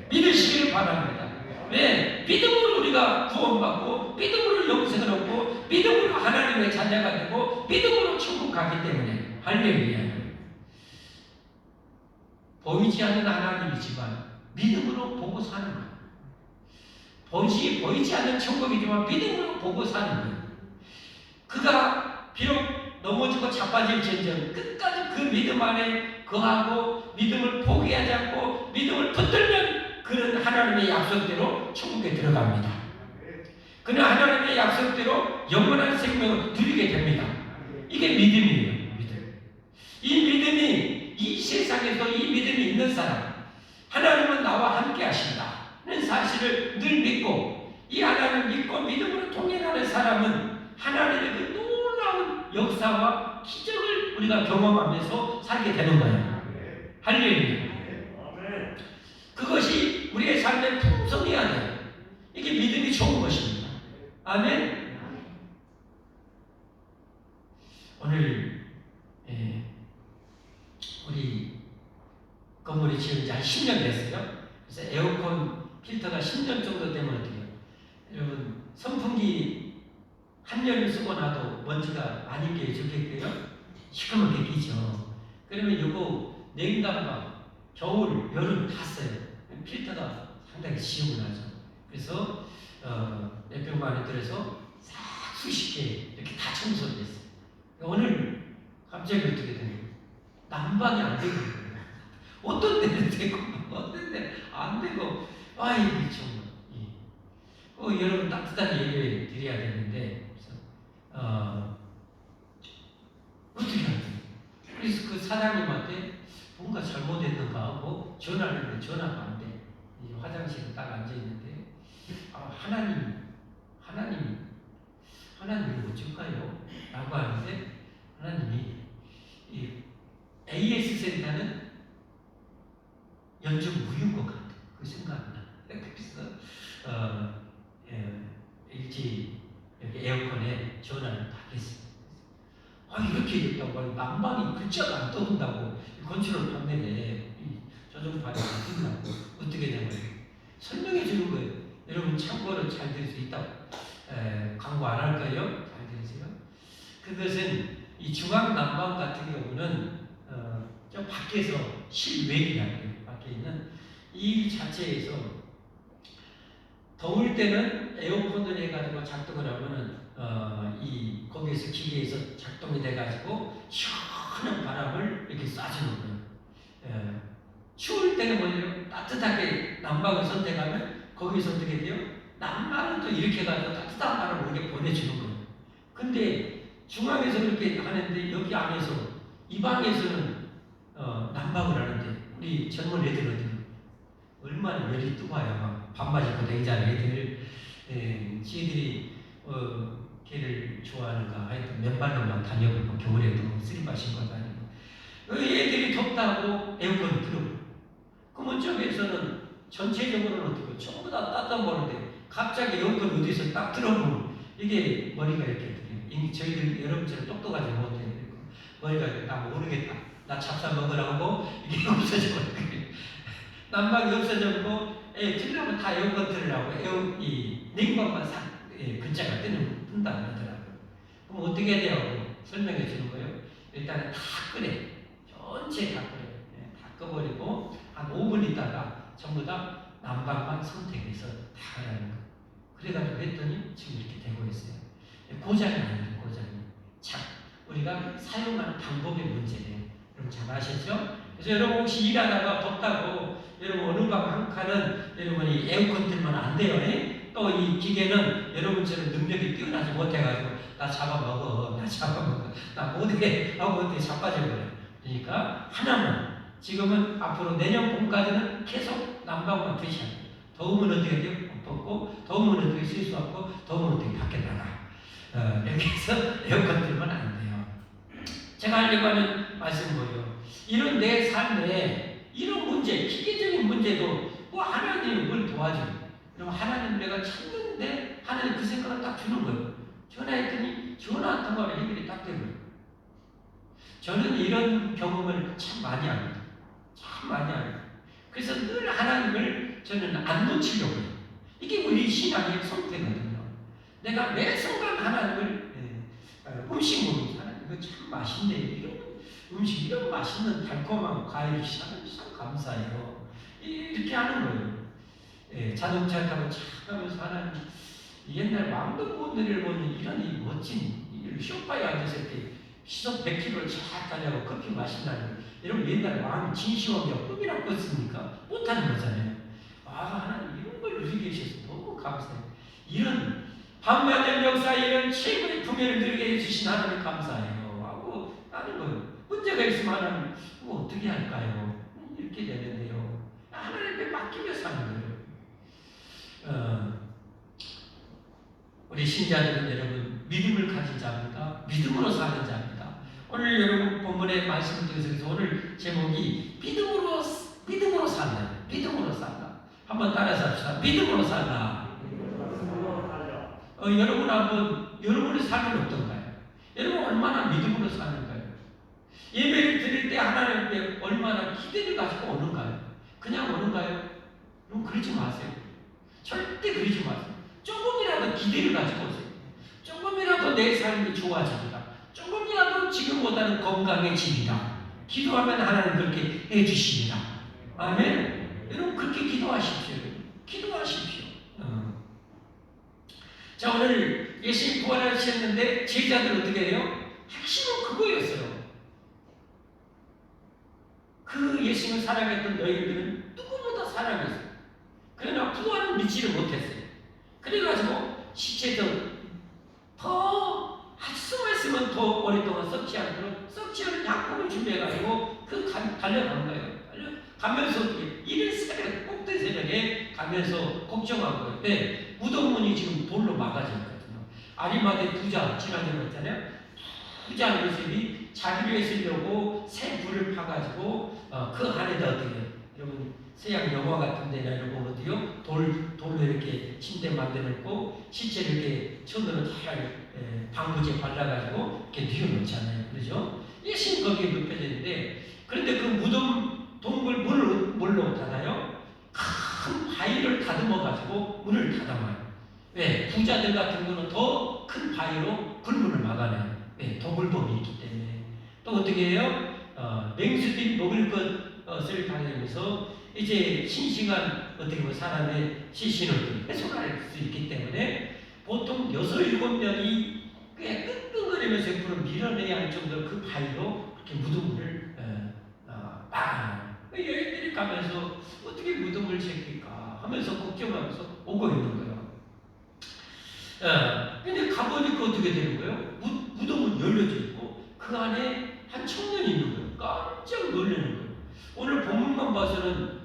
믿으시기를 바랍니다. 왜? 믿음으로 우리가 구원받고 믿음으로 영생을 얻고 믿음으로 하나님의 자녀가 되고 믿음으로 천국 가기 때문에 할렐루야. 보이지 않는 하나님이지만 믿음으로 보고 사는 것. 보이지 않는 천국이지만 믿음으로 보고 사는 거예요. 그가 비록 넘어지고 자빠질지언정 끝까지 그 믿음 안에 거하고 믿음을 포기하지 않고 믿음을 붙들면 그는 하나님의 약속대로 천국에 들어갑니다. 그는 하나님의 약속대로 영원한 생명을 누리게 됩니다. 이게 믿음이에요. 믿음. 이 믿음이 이 세상에서 이 믿음이 있는 사람, 하나님은 나와 함께 하신다는 사실을 늘 믿고 이 하나님을 믿고 믿음으로 동행하는 사람은 하나님의 그 놀라운 역사와 기적을 우리가 경험하면서 살게 되는 거예요. 할렐루야. 그것이 우리의 삶의 풍성해야 돼요. 이게 믿음이 좋은 것입니다. 아멘. 오늘 우리 건물이 지은 지 한 10년 됐어요. 그래서 에어컨 필터가 10년 정도 되면 어떻게 해요? 여러분 선풍기 한 년을 쓰고 나도 먼지가 많이 끼어 좋겠고요. 시커멓게 끼죠. 그러면 요거 냉담과 겨울, 여름 다 써요. 필터가 상당히 지저분하죠. 그래서 내병관에 들어서 싹 수십 개 이렇게 다 청소를 했어요. 오늘 갑자기 어떻게 되는 거예요? 난방이 안 되고 있어요. 어떤 데는 되고 어떤 데는 안 되고 아이고 정말 여러분 따뜻한 얘기를 드려야 되는데 어떻게 하죠? 그래서 그 사장님한테 뭔가 잘못했는가 하고 전화를 했는데 전화가 안 돼. 화장실에 딱 앉아 있는데 하나님이 어쩔까요? 라고 하는데 하나님이 이 AS 센터는 연중 무휴인 것 같아. 그 생각나. 그래서 일찍 이렇게 에어컨에 전화를 딱 했어요. 이렇게 됐다고 난방이 글자가 안 떠온다고 건축을 판매에 조정판이 안 된다고 어떻게 된 거예요? 설명해 주는 거예요. 여러분 참고로 잘 될 수 있다고 광고 안 할 거예요? 잘 들으세요. 그것은 이 중앙 난방 같은 경우는 저 밖에서 실외기라고 해요. 밖에 있는 이 자체에서 더울 때는 에어컨을 해가지고 작동을 하면은 거기에서 기계에서 작동이 돼가지고 시원한 바람을 이렇게 쏴주는 거예요. 추울 때는 뭐냐면 따뜻하게 난방을 선택하면 거기서 어떻게 돼요? 난방을 또 이렇게 해가지고 따뜻한 바람을 우리에게 보내주는 거예요. 근데 중앙에서 그렇게 하는데 여기 안에서 이 방에서는 난방을 하는데 우리 젊은 애들은 얼마나 열이 뜨거워요. 반바지 입고 다니잖아요. 애들 지들이 걔를 좋아하는가 하여튼 맨발로만 다녀보고 겨울에도 슬리퍼 신고 다니고 애들이 덥다고 에어컨을 틀어요. 그러면 저기에서는 전체적으로는 어떻게 전부 다 따뜻한 보는데 갑자기 에어컨 어디서 딱 틀어보면 이게 머리가 이렇게 돼요. 저희들 여러분처럼 똑똑하지 못해요. 머리가 나 모르겠다. 나 잡사 먹으라고 이게 없어져. 난방이 없어졌고 틀려면 다 에어컨 틀으라고 이 냉방만 글자가 뜬다 그러더라고요. 그럼 어떻게 해야 돼요? 설명해 주는 거예요. 일단은 다 끄래. 전체 다 끄래. 다 꺼버리고 한 5분 있다가 전부 다 난방만 선택해서 다 하라는 거. 그래가지고 했더니 지금 이렇게 되고 있어요. 고장이 아니에요. 고장이. 참 우리가 사용하는 방법의 문제예요. 여러분 잘 아시죠? 그래서 여러분 혹시 일하다가 덥다고 여러분 어느 방 한 칸은 여러분이 에어컨 틀면 안 돼요. 또 이 기계는 여러분처럼 능력이 뛰어나지 못해가지고 나 잡아먹어 나 못해 하고 어떻게 자빠져버려요. 그러니까 하나는 지금은 앞으로 내년 봄까지는 계속 난방만 드셔야 돼요. 더우면 어떻게 돼요? 덥고 더우면 어떻게 쓸 수 없고 더우면 어떻게 밖에 나가 이렇게 해서 에어컨 틀면 안 돼요. 제가 하려고 하는 말씀은 뭐예요? 이런 내 삶에 이런 문제, 기계적인 문제도 하나님이 뭘 도와줘요. 그럼 하나님 내가 찾는데 하나님 그 생각을 딱 주는 거예요. 전화했더니 전화 한 통화로 해결이 딱 되고요. 저는 이런 경험을 참 많이 합니다. 참 많이 합니다. 그래서 늘 하나님을 저는 안 놓치려고 해요. 이게 우리 신앙의 성패거든요. 내가 매 순간 하나님을 음식 먹는 하나님 이거 참 맛있네. 이런 음식 이런 맛있는 달콤한 과일을 참 감사해요. 이렇게 하는 거예요. 자동차 타고 차 가면서 하나님 옛날 왕도분들을 보는 이런 이 멋진 소파에 앉아서 이렇게 시속 100km를 쫙 가려고 커피 마신다는 여러분 옛날 왕 진시황이가 꿈이라고 꿨습니까? 못하는 거잖아요. 하나님 이런 걸 누리게 해주셔서 너무 감사해요. 이런 반만년 역사에 이런 최고의 품위를 누리게 해주신 하나님 감사해요 하고 하는 거예요. 문제가 있으면 하나님 어떻게 할까요? 이렇게 되는데요. 하나님께 맡기면서 하는 거예요. 우리 신자들은 여러분 믿음을 가진 자입니다. 믿음으로 사는 자입니다. 오늘 여러분 본문의 말씀을 통해서 오늘 제목이 믿음으로 산다. 믿음으로 산다. 한번 따라서 합시다. 믿음으로 산다. 여러분 한번 여러분의 삶은 어떤가요? 여러분 얼마나 믿음으로 사는가요? 예배를 드릴 때 하나님께 얼마나 기대를 가지고 오는가요? 그냥 오는가요? 여러분 그러지 마세요. 절대 그러지 마세요. 조금이라도 기대를 가지고 오세요. 조금이라도 내 삶이 좋아집니다. 조금이라도 지금보다는 건강해집니다. 기도하면 하나님 그렇게 해주십니다. 아멘. 여러분 그렇게 기도하십시오. 기도하십시오. 자 오늘 예수님 부활하셨는데 제자들 어떻게 해요? 핵심은 그거였어요. 그 예수님을 사랑했던 너희들은 누구보다 사랑했어요. 그러나 부활은 믿지를 못했어요. 그래가지고 시체도 더 숨어있으면 더 오랫동안 썩지 않도록 썩지 않은 약품을 준비해가지고 달려간 거예요. 가면서 이른 새벽 꼭대 새벽에 가면서 걱정한 거예요. 네, 무덤문이 지금 돌로 막아져 있거든요. 아리마대 부자 지난번에 했잖아요. 부자 요셉이 자기를 쓰려고 새 불을 파가지고 그 안에다 어떻게 해요? 여러분 서양 영화 같은 데나 이런 거 어디요? 돌로 이렇게 침대 만들어놓고 시체를 이렇게 천으로 잘 방부제 발라가지고 이렇게 뉘어놓잖아요. 그러죠? 예수님 거기에 눕혀져 있는데 그런데 그 무덤 동굴 문을 뭘로 닫아요? 큰 바위를 다듬어가지고 문을 닫아놔요. 왜? 부자들 같은 거는 더 큰 바위로 불문을 막아내요. 왜? 도굴법이 있기 때문에. 또 어떻게 해요? 맹수들이 먹을 것을 다니면서 이제 싱싱한 어떻게 보면 사람의 시신을 훼손할 수 있기 때문에 보통 6, 7명이 꽤 끙끙거리면서 옆으로 밀어내야 할 정도로 그 바위로 그렇게 무덤을 막아놔요. 여인들이 가면서 어떻게 무덤을 지킬까 하면서 걱정하면서 오고 있는 거예요. 근데 가보니까 어떻게 되는 거예요? 무덤은 열려져 있고 그 안에 한 청년이 있는 거예요. 깜짝 놀라는 거예요. 오늘 본문만 봐서는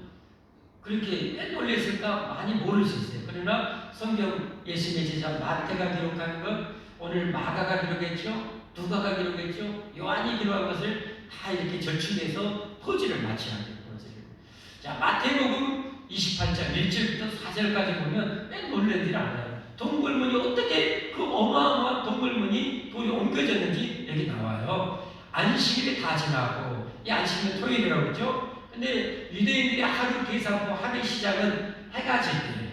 그렇게 놀랐을까 많이 모를 수 있어요. 그러나 성경 예수님의 제자 마태가 기록한 것, 오늘 마가가 기록했죠, 누가가 기록했죠, 요한이 기록한 것을 다 이렇게 절충해서 포즈를 맞춰야 돼요. 자, 마태복음 28장 1절부터 4절까지 보면 놀란 일 알아요. 동굴문이 어떻게 그 어마어마한 동굴문이 돌이 옮겨졌는지 여기 나와요. 안식일이 다 지나고, 이 안식일은 토요일이라고 그러죠. 근데 유대인들이 하루 계산하고 하루의 시작은 해가 질 때.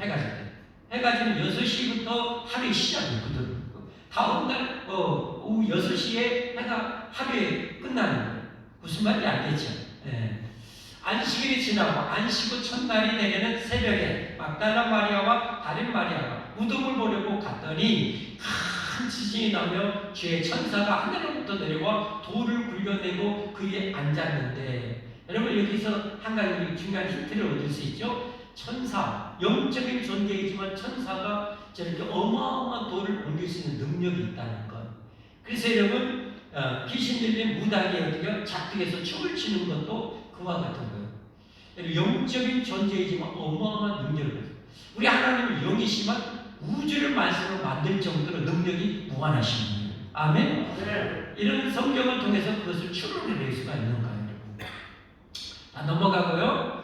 해가 지는 6시부터 하루의 시작이거든. 다음날 오후 6시에 해가 하루에 끝나는 거예요. 무슨 말인지 알겠죠? 네. 안식일이 지나고 안식 후 첫날이 되려는 새벽에 막달라 마리아와 다른 마리아가 무덤을 보려고 갔더니 큰 지진이 나며 주의 천사가 하늘로부터 내려와 돌을 굴려내고 그 위에 앉았는데, 여러분 여기서 한 가지 중요한 힌트를 얻을 수 있죠. 천사, 영적인 존재이지만 천사가 저렇게 어마어마한 돌을 옮길 수 있는 능력이 있다는 것. 그래서 여러분 귀신 들린 무당이 어떻게 작두에서 춤을 추는 것도 그와 같은 거예요. 영적인 존재이지만 어마어마한 능력을 가지고, 우리 하나님은 영이시만 우주를 말씀으로 만들 정도로 능력이 무한하신 분이에요. 아멘. 네. 이런 성경을 통해서 그것을 추론해낼 수가 있는 거예요. 넘어가고요.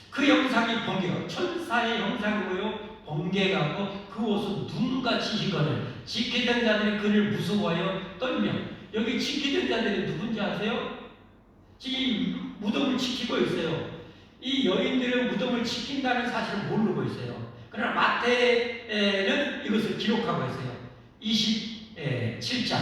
그 영상이 번개가 천사의 형상이고요, 번개가 고 그 옷은 눈같이 희거늘 지키던 자들이 그를 무서워하여 떨며. 여기 지키던 자들이 누군지 아세요? 지금 무덤을 지키고 있어요. 이 여인들은 무덤을 지킨다는 사실을 모르고 있어요. 그러나 마태는 이것을 기록하고 있어요. 27장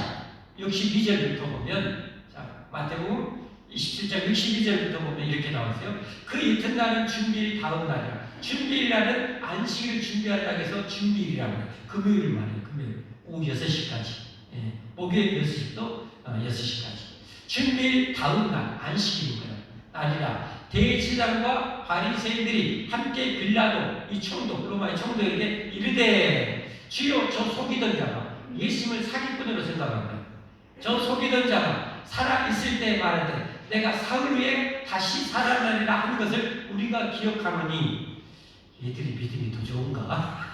62절부터 보면, 자, 마태복음 27장 62절부터 보면 이렇게 나왔어요. 그 이튿날은 준비일 다음 날이라 준비일이라는 안식일을 준비한다고 해서 준비일이라고 해요. 금요일 말이에요. 금요일 오후 6시까지. 예, 목요일 6시부터 6시까지. 준비일 다음 날 안식일인 거예요. 날이라 대제사장과 바리새인들이 함께 빌라도 이 총독 로마의 총독에게 이르되 주여 저 속이던 자가 예수님을 사기꾼으로 생각합니다. 저 속이던 자가 살아있을 때 말하되 내가 사흘 후에 다시 살아나리라 한 것을 우리가 기억하노니 얘들이 믿음이 더 좋은가?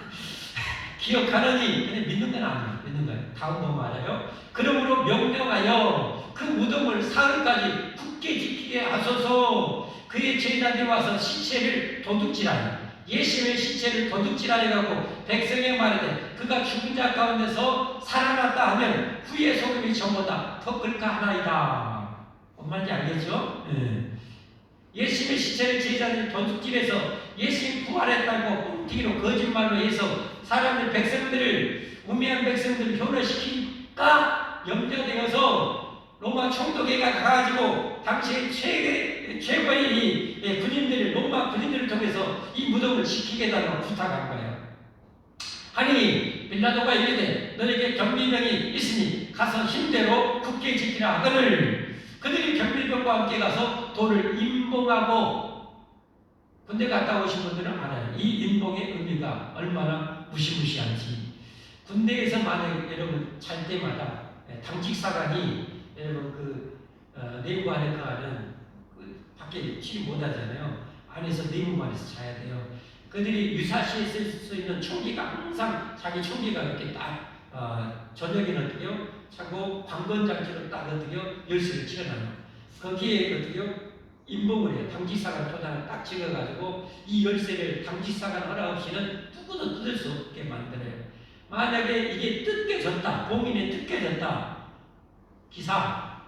기억하노니 근데 믿는 건 아니에요. 믿는 거예요. 다음 번 말해요. 그러므로 명령하여 그 무덤을 사흘까지 굳게 지키게 하소서. 그의 제자들이 와서 시체를 도둑질하니 예수님의 시체를 도둑질하려고 백성에 말하되 그가 죽은 자 가운데서 살아났다 하면 후에 소금이 저보다 더 클까 하나이다. 뭔 말인지 알겠죠? 예수님의 시체를 제자들이 도둑질해서 예수님 부활했다고 뻥튀기로 거짓말로 해서 사람들 백성들을 우매한 백성들을 효로시키니까 염려되어서 로마 총독에게 가가지고 당시의 최고의 군인들을 로마 군인들을 통해서 이 무덤을 지키게 달라고 부탁한 거예요. 아니 빌라도가 이르되 너에게 경비병이 있으니 가서 힘대로 굳게 지키라 하거늘 그들이 경비병과 함께 가서 돌을 임봉하고 군대 갔다 오신 분들은 알아요. 이 임봉의 의미가 얼마나 무시무시한지. 군대에서 만약 여러분 잘 때마다 당직사관이 여러분 내부 안에가는 밖에 치료 못하잖아요. 안에서 내부만에서 자야 돼요. 그들이 유사시에 쓸 수 있는 총기가 항상 자기 총기가 이렇게 딱 저녁에는 어떻게요? 차고 방건장치로 딱 어떻게요? 열쇠를 찍어놔요. 거기에 어떻게요? 임봉을 해요. 당직사관 토단을 딱 찍어가지고 이 열쇠를 당직사관 허락 없이는 누구도 뜯을 수 없게 만들어요. 만약에 이게 뜯겨졌다, 봉인이 뜯겨졌다, 기사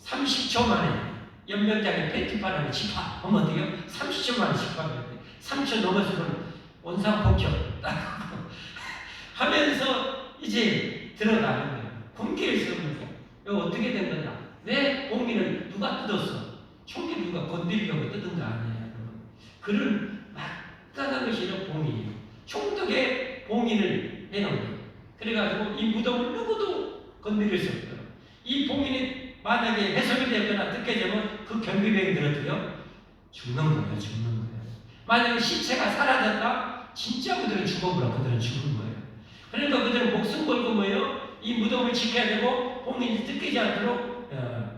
30초 만에 연명장에 팬티바람에 집합 하면 어떻게요? 30초 만에 집합해야 돼. 3초 넘어서는 원상폭격 하면서 이제 들어가는 거예요. 공개를 쓰는 거예요. 이거 어떻게 된 거냐? 왜 봉인을 누가 뜯었어? 총기 누가 건드리려고 뜯은 거 아니에요. 그런 막강한 것이 봉인이에요. 총독의 봉인을 해놓은 거예요. 그래가지고 이 무덤을 누구도 건드릴 수 없어요. 이 봉인이 만약에 훼손이 되거나 뜯겨지면 그 경비병들은 어떻게요? 죽는 거예요. 만약에 시체가 사라졌다? 진짜 그들은 죽어버려. 그들은 죽는 거예요. 그러니까 그들은 목숨 걸고 뭐예요? 이 무덤을 지켜야 되고 봉인이 뜯기지 않도록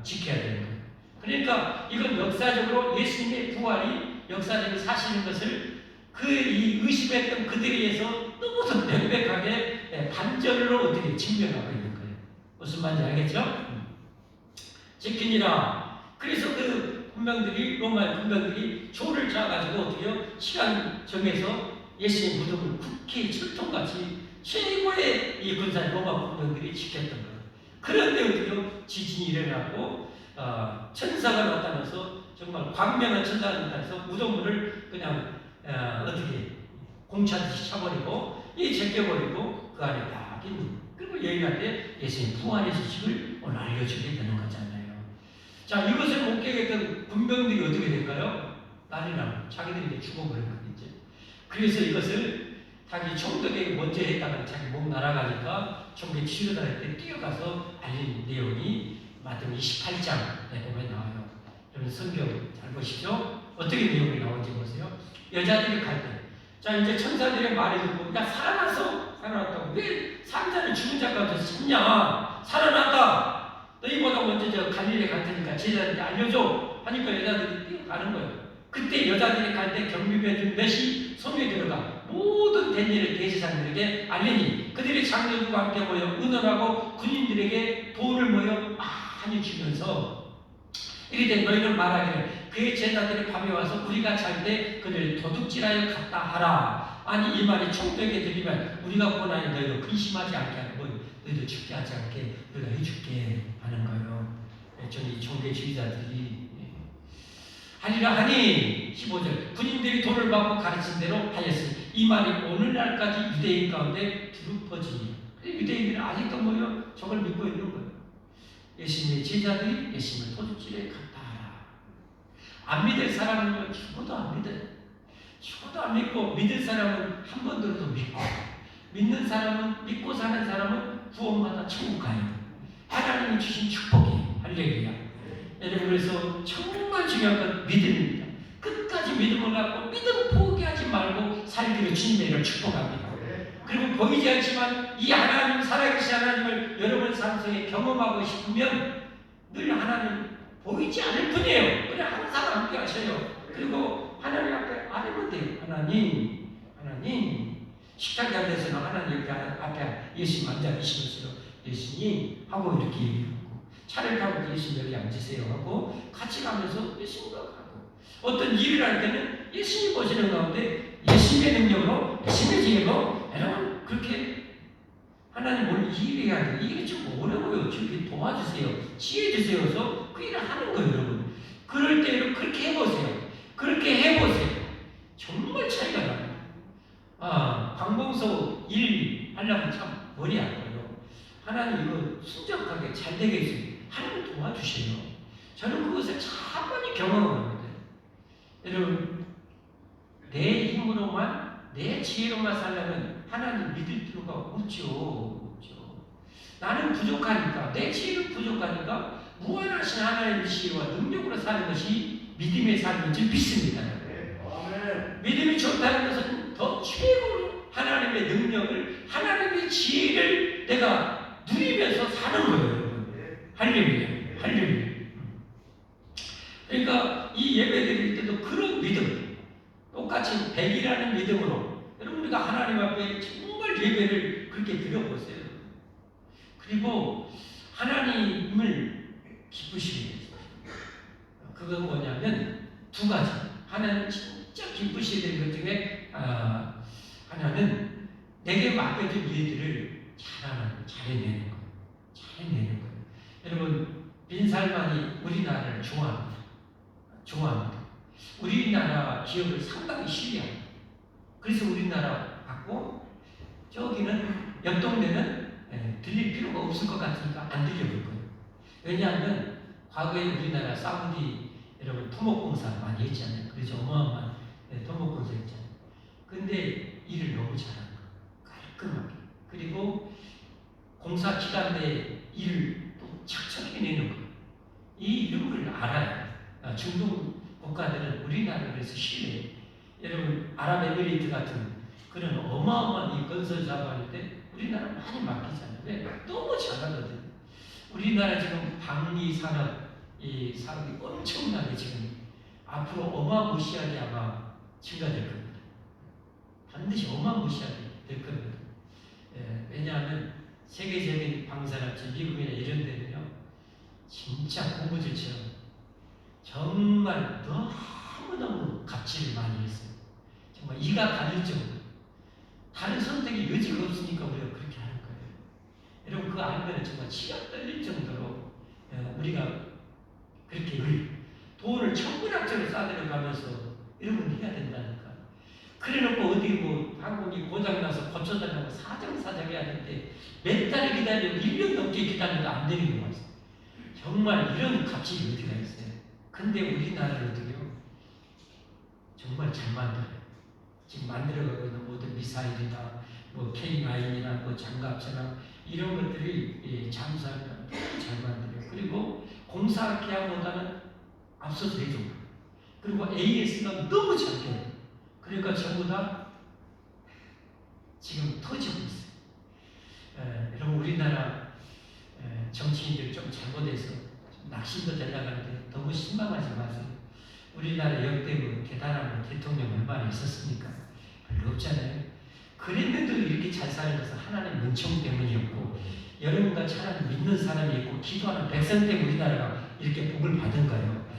지켜야 되는 거예요. 그러니까 이건 역사적으로 예수님의 부활이 역사적인 사실인 것을 이 의심했던 그들에 의해서 너무도 명백하게 반전으로 어떻게 증명하고 있는 거예요. 무슨 말인지 알겠죠? 지키니라. 그래서 그 군병들이 로마의 군병들이 조를 짜가지고 어떻게요? 시간 정해서 예수의 무덤을 굳게 철통같이 최고의 이 군사 로마 군병들이 지켰던 거예요. 그런데 어떻게요? 지진이 일어나고 천사가 나타나서 정말 광명한 천사가 나타나서 무덤문을 그냥 어떻게 공차듯이 쳐버리고 제껴버리고 그 안에 딱 있는. 그리고 여인한테 예수님 부활의 소식을 오늘 알려주게 되는 거잖아요. 자, 이것을 목격했던 군병들이 어떻게 될까요? 난리나고 자기들이 죽어버린 거겠죠. 그래서 이것을 자기 총독에게 먼저 했다가 자기 목 날아가니까 총독이 치료할 때 뛰어가서 알린 내용이 마태복음 28장에 보면 나와요. 여러분 성경 잘 보시죠. 어떻게 내용이 나오는지 보세요. 여자들이 갈 때, 자 이제 천사들의 말을 듣고 야 살아났다고 왜 산자를 죽은 자 가운데서 찾냐? 살아났다. 너희보다 먼저 저 갈릴리 갈 테니까 제자들한테 알려줘 하니까 여자들이 뛰어가는 거예요. 그때 여자들이 갈 때 경비병 몇이 섬에 들어가 모든 된 일을 대제사장들에게 알리니 그들이 장로들과 함께 모여 의논하고 군인들에게 돈을 모여 많이 주면서 이르되 너희는 말하기를 그의 제자들이 밤에 와서 우리가 잘 때 그를 도둑질하여 갔다 하라. 아니 이 말이 총독에게 들리면 우리가 고난이 너희를 근심하지 않게 하고 너희들 죽게 하지 않게 우리가 해줄게 하는 거예요. 저는 이 종교주의자들이 하리라 하니 15절 군인들이 돈을 받고 가르친 대로 하였으니 이 말이 오늘날까지 유대인 가운데 두루 퍼지니 유대인들은 아직도 뭐요? 저걸 믿고 있는 거예요. 예수님의 제자들이 예수님을 도둑질에 갔다 하라. 안 믿을 사람은 죽어도 안 믿어요. 죽어도 안 믿고, 믿을 사람은 한 번 들어도 믿고, 믿는 사람은, 믿고 사는 사람은 구원받아 천국 가요. 하나님이 주신 축복이에요. 할렐루야. 여러분, 그래서 정말 중요한 건 믿음입니다. 끝까지 믿음을 갖고 믿음 포기하지 말고 살기를 주님의 축복합니다. 그리고 보이지 않지만 이 하나님, 살아계신 하나님을 여러분 삶 속에 경험하고 싶으면 늘 하나님 보이지 않을 뿐이에요. 그래, 항상 함께 하셔요. 그리고 하나님 앞에 아뢰면 돼요. 하나님, 식탁에 앉아서는 하나님 앞에 예수님 앉아 계시면서 예수님 하고 이렇게 얘기하고, 차를 타고 예수님 여기 앉으세요 하고 같이 가면서 예수님과 가고, 어떤 일을 할 때는 예수님 보시는 가운데 예수님의 능력으로, 예수님의 지혜로, 여러분 그렇게 하나님 오늘 이 일을 해야 돼. 이게 좀 어려워요. 좀 도와주세요. 지혜 주세요. 해서 그 일을 하는 거예요, 여러분. 그럴 때 그렇게 해보세요. 그렇게 해보세요. 정말 차이가 나요. 방봉소 일 하려면 참 머리 아파요. 하나님 이거 순적하게 잘 되게 해주세요. 하나님 도와주세요. 저는 그것을 차분히 경험합니다. 여러분, 내 힘으로만, 내 지혜로만 살려면 하나님 믿을 필요가 없죠. 나는 부족하니까, 내 지혜는 부족하니까 무한하신 하나님의 지혜와 능력으로 사는 것이 믿음의 삶인 줄 믿습니다. 믿음이 좋다는 것은 더 최고로 하나님의 능력을, 하나님의 지혜를 내가 누리면서 사는 거예요. 할렐루야. 그러니까 이 예배 드릴 때도 그런 믿음, 똑같이 100이라는 믿음으로 여러분, 우리가 하나님 앞에 정말 예배를 그렇게 드려보세요. 그리고 하나님을 기쁘시게 해주세요. 그건 뭐냐면 두 가지. 하나는 진짜 기쁘시게 되는 것 중에 하나는 내게 맡겨진 일들을 잘해내는 거예요. 여러분, 빈살만이 우리나라를 좋아합니다. 우리나라 기업을 상당히 신뢰합니다. 그래서 우리나라 갖고 저기는 옆 동네는 들릴 필요가 없을 것 같으니까 안 들려볼 거예요. 왜냐하면 과거에 우리나라 사우디 여러분 토목공사 많이 했잖아요. 그래서 어마어마한 토목공사 했잖아요. 근데 일을 너무 잘하는 거예요. 깔끔하게. 그리고 공사 기간 내에 일을 또 착착 해내는 거예요. 이 이런 걸 알아요. 중동 국가들은 우리나라를 그래서 신뢰해요. 여러분, 아랍에미리트 같은 그런 어마어마한 이 건설 사업하는데 우리나라 많이 맡기잖아요. 왜? 너무 잘하거든요. 우리나라 지금 방위 산업, 이 산업이 엄청나게 지금 앞으로 어마무시하게 아마 증가될 겁니다. 반드시 어마무시하게 될 겁니다. 왜냐하면 세계적인 방산업체 미국이나 이런 데는요, 진짜 고무줄처럼 정말 너무너무 가치를 많이 했어요. 정말 이가 가릴 정도. 다른 선택의 여지가 없으니까 우리가 그렇게 하는 거예요. 여러분, 그거 알면 정말 치가 떨릴 정도로 우리가 그렇게 돈을 천문학적으로 싸들어가면서 이런 걸 해야 된다니까. 그래놓고 어디 뭐 항공기 고장나서 고쳐달라고 사정사정 해야 되는데 몇 달을 기다리고 1년 넘게 기다려도 안 되는 경우가 있어요. 정말 이런 값이 어디가 있어요. 근데 우리나라는 어떻게요? 정말 잘 만들어요. 지금 만들어가고 있는 모든 미사일이나 뭐 K9이나 뭐 장갑차나 이런 것들이 잠수하면 너무 잘 만들어요. 그리고 공사 계약보다는 앞서서 해줘요. 그리고 AS가 너무 잘해요. 그러니까 전부 다 지금 터지고 있어요. 여러분, 우리나라 정치인들 좀 잘못해서 좀 낙심도 되려고 하는데 너무 실망하지 마세요. 우리나라 역대 뭐 대단한 대통령 얼마나 있었습니까? 별로 없잖아요. 그랬는데도 이렇게 잘 사는 것은 하나님의 은총 때문이었고, 여러분같이 하나님 믿는 사람이 있고 기도하는 백성 때문에 우리나라가 이렇게 복을 받은 거예요.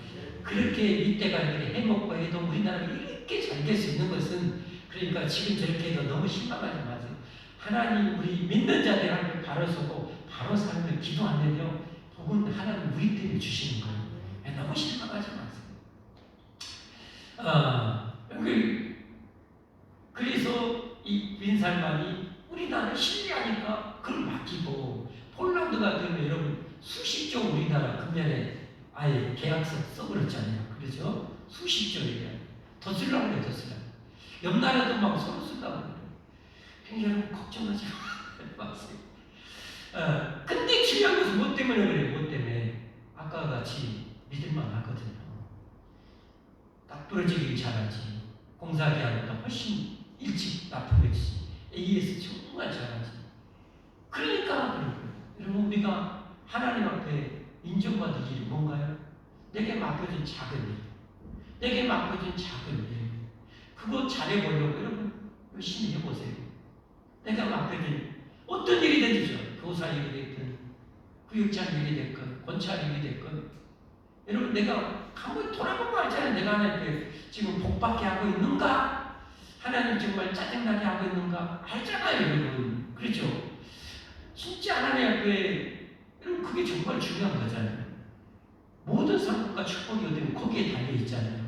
그렇게 밑대가 이렇게 해먹고 해도 우리나라가 이렇게 잘 될 수 있는 것은, 그러니까 지금 저렇게 해도 너무 실망하지 마세요. 하나님, 우리 믿는 자들 앞에 바로 서고 바로 살면 기도하면요, 복은 하나님 우리 때문에 주시는 거예요. 너무 실망하지 마세요. 그래서 이 빈살만이 우리나라를 신뢰하니까 그걸 맡기고, 폴란드 같은 경우 여러분 수십조 우리나라 금년에 아예 계약서 써버렸잖아요. 그렇죠? 수십 조에 더 쓰려고 그래, 더 쓰려고. 옆 나라도 막 서로 쓰려고 그래. 그러니까 여러분 걱정하지 마세요. 근데 중요한 것은 뭐 때문에 그래? 뭐 때문에? 아까 같이 믿을만 하거든요. 딱 부러지길 잘하지. 공사기한보다 훨씬 일찍 납품해주지. AS 정말 잘하지. 그러니까 그런 거예요. 여러분 우리가 하나님 앞에 인정받을 일이 뭔가요? 내게 맡겨진 작은 일. 내게 맡겨진 작은 일. 그거 잘해보려고 여러분 열심히 해보세요. 내가 맡겨진 어떤 일이 되죠. 교사 일이 됐든 구역장 일이 됐건 권찰 일이 됐건 여러분 내가 한번 돌아보고 알잖아요. 내가 하나님께 지금 복받게 하고 있는가? 하나님 정말 짜증나게 하고 있는가? 알잖아요 여러분. 그렇죠? 진짜 하나님 앞에 여러분 그게 정말 중요한 거잖아요. 모든 상급과 축복이 어디면 거기에 달려있잖아요.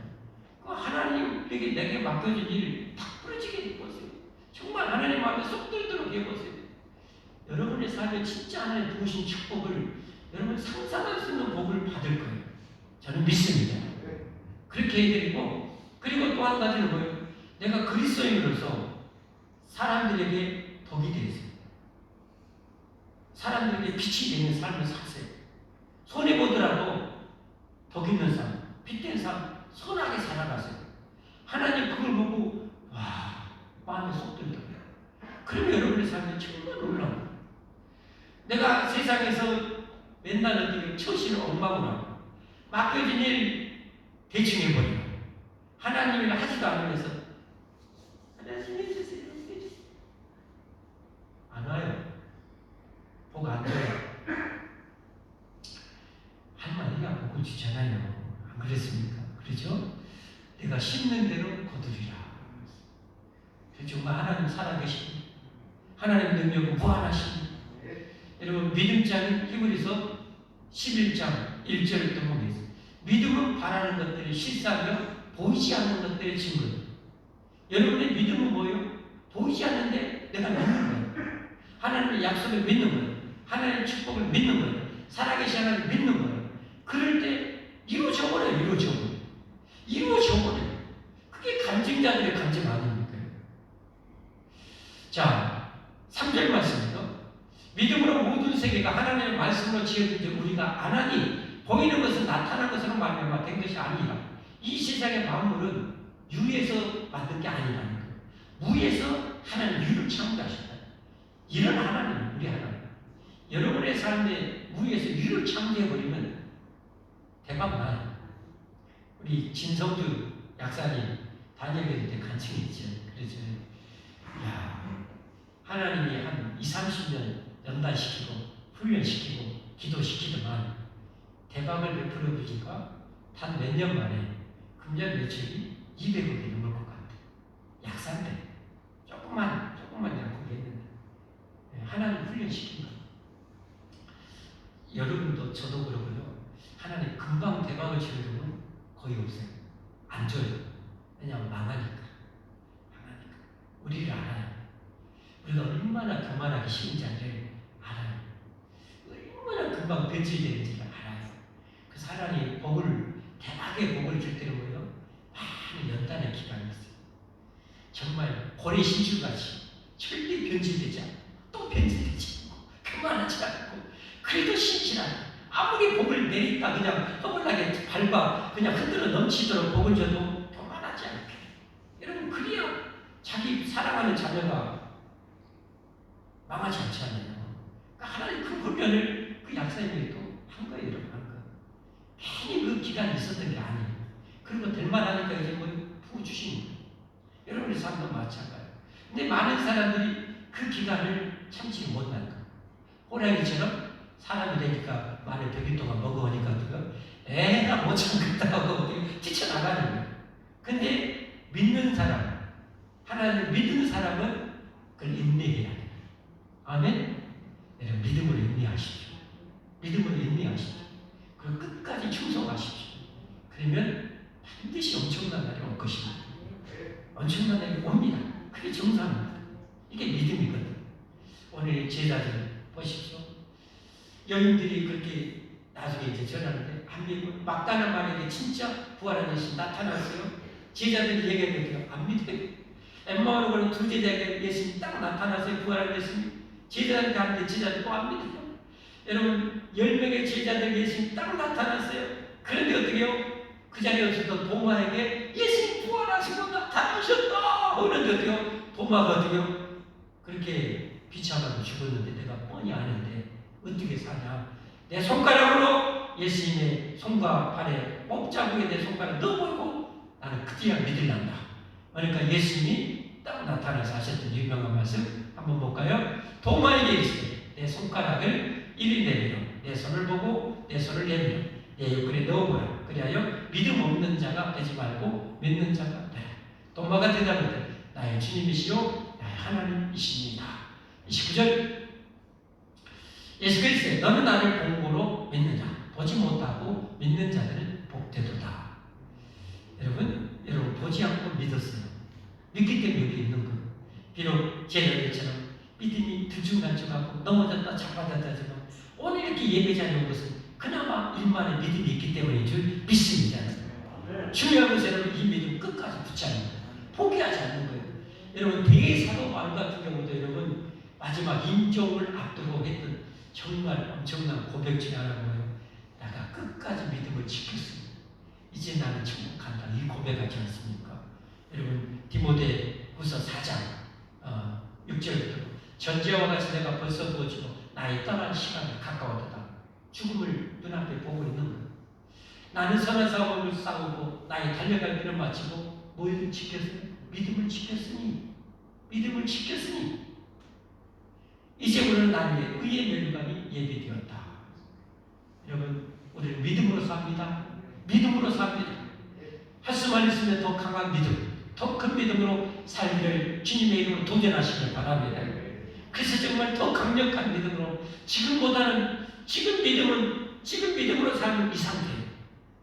그 하나님에게 내게 맡겨진 일을 탁 부러지게 해보세요. 정말 하나님 앞에 쏙 들도록 해보세요. 여러분의 삶에 진짜 하나님 부으신 축복을 여러분 상상할 수 있는 복을 받을 거예요. 저는 믿습니다. 그렇게 해드리고 그리고 또 한 가지는 뭐예요? 내가 그리스도인으로서 사람들에게 덕이 되세요. 사람들에게 빛이 되는 삶을 사세요. 손해보더라도 덕 있는 삶, 빛된 삶, 선하게 살아가세요. 하나님 그걸 보고 와 마음에 쏙 들더라고요. 그러면 여러분의 삶이 정말 놀라워요. 내가 세상에서 맨날 어떻게 처신을 엉망으로 하고 맡겨진 일 대충 해버리고 하나님이 하지도 않으면서 하나님 해주세요. 안 와요. 복 안 줘요. 할머니가 복을 주잖아요. 안 그랬습니까? 그렇죠? 내가 심는 대로 거두리라. 정말 하나님 살아계십니다. 하나님 능력은 무한하십니다. 여러분 믿음장인 히브리서 11장 1절을 또 보겠습니다. 믿음은 바라는 것들이 실사하며 보이지 않는 것들의 증거예요. 여러분의 믿음은 뭐예요? 보이지 않는데 내가 믿는 거예요. 하나님의 약속을 믿는 거예요. 하나님의 축복을 믿는 거예요. 살아계신 하나님을 믿는 거예요. 그럴 때 이루어져버려요. 이루어져버려요. 그게 간증자들의 간증 아닙니까? 자, 3절 말씀이요. 믿음으로 모든 세계가 하나님의 말씀으로 지어진 우리가 안 하니 보이는 것은 나타난 것으로 말미암아 된 것이 아니라 이 세상의 만물은 유에서 만든 게 아니라는 거예요. 무에서 하나님 유를 창조하셨다. 이런 하나님, 우리 하나님. 여러분의 삶에 무에서 유를 창조해버리면 대박 나요. 우리 진성주 약사님 다니엘일 때 간증했죠. 그래서 야, 하나님이 한 20-30년 연단시키고 훈련시키고 기도시키더만 대박을 베풀어 주니까 단 몇 년 만에 금년 매출이 200억이 넘을 것 같아. 약사인데 조금만 약국했는데 하나님 훈련시킨 거. 여러분도 저도 그러고요. 하나님 금방 대박을 치는 경우는 거의 없어요. 안 줘요. 왜냐하면 망하니까. 우리를 알아요. 우리가 얼마나 교만하기 쉬운지를 알아요. 얼마나 금방 변질되는지를 알아요. 그 사람이 대박의 복을 줄 때는 뭐예요? 많은 연단의 기간이 있어요. 정말 고래 신줄같이 절대 변질되지 않고 또 변질되지 않고 교만하지 않고 그래도 신실하고 아무리 복을 내리다 그냥 허물나게 밟아 그냥 흔들어 넘치도록 복을 줘도 교만하지 않게. 여러분 그래야 자기 사랑하는 자녀가 망하지 않잖아요. 그러니까 하나님 그 훈련을 그 약사님이 또 한 거예요. 여러분 한 거. 괜히 그 기간이 있었던 게 아니에요. 그리고 될만하니까 이제 뭐 부어주신 거예요. 여러분의 삶도 마찬가지예요. 근데 많은 사람들이 그 기간을 참지 못하는 거예요. 호랑이처럼 사람이 되니까 말을 100일 동안 먹어오니까 애가 못 참겠다고 뛰쳐나가는 거예요. 근데 믿는 사람, 하나님을 믿는 사람은 그걸 인내해야 돼요. 아멘? 여러분 믿음으로 인내하십시오. 믿음으로 인내하십시오. 그리고 끝까지 충성하십시오. 그러면 반드시 엄청난 날이 올 것입니다. 엄청난 날이 옵니다. 그게 정상입니다. 이게 믿음이거든. 오늘 제자들 보십시오. 여인들이 그렇게 나중에 이제 전하는데 안 믿고 막다른 말에게 진짜 부활한 예수 나타났어요? 제자들이 얘기했거든요. 안 믿어요. 엠마오로 가는 두 제자에게 예수님 딱 나타났어요. 부활한 예수님. 제자들한테 하는데 제자들 또 안 믿어요. 여러분 10명의 제자들 예수님 딱 나타났어요. 그런데 어떻게 해요? 그 자리에 없었던 도마에게 예수님 부활하시고 나타나셨다. 그런데 어떻게 해요? 도마가 어떻게 해요? 그렇게 비참하게 죽었는데 내가 뻔히 아는데 어떻게 사냐? 내 손가락으로 예수님의 손과 발에 목자국에 내 손가락 넣어보고 나는 그때야 믿을란다. 그러니까 예수님이 딱 나타나서 하셨던 유명한 말씀 한번 볼까요? 도마에게 이르시되 내 손가락을 이리 내밀어 내 손을 보고 내 손을 내밀어 내 옆구리에 넣어보라. 그리하여 믿음 없는 자가 되지 말고 믿는 자가 되라. 도마가 대답하되 나의 주님이시요 나의 하나님이십니다. 29절 예수께서 이르시되 너는 나를 본고로 믿느냐? 보지 못하고 믿는 자들은 복되도다. 여러분 보지 않고 믿었어요. 믿기 때문에 여기 있는 거예요. 비록 제자들처럼 믿음이 들쭉날쭉하고 넘어졌다 자빠졌다 하지만 오늘 이렇게 예배 자리에 온 것은 그나마 일만의 믿음이 있기 때문인 줄 믿습니다. 중요한 것은 여러분 이 믿음 끝까지 붙잡는 거예요. 포기하지 않는 거예요. 여러분 대사도 바울 같은 경우도 여러분 마지막 임종을 앞두고 했던 정말 엄청난 고백 중에 하나고요. 내가 끝까지 믿음을 지켰습니다. 이제 나는 천국 간다. 이 고백하지 않습니까? 여러분 디모데후서 4장 6절부터 전제와 같이 내가 벌써 보지고 나의 떠날 시간이 가까웠다. 죽음을 눈앞에 보고 있는 거예요. 나는 선한 싸움을 싸우고 나의 달려갈 길을 마치고 뭐를 지켰어요? 믿음을 지켰으니 이제 우리는 나를 위해 의의 멸류관이 예비되었다. 여러분 우리는 믿음으로 삽니다. 믿음으로 삽니다. 할 수만 있으면 더 강한 믿음, 더 큰 믿음으로 살기를 주님의 이름으로 도전하시길 바랍니다. 그래서 정말 더 강력한 믿음으로 지금보다는 지금 믿음으로 살면 이 상태예요.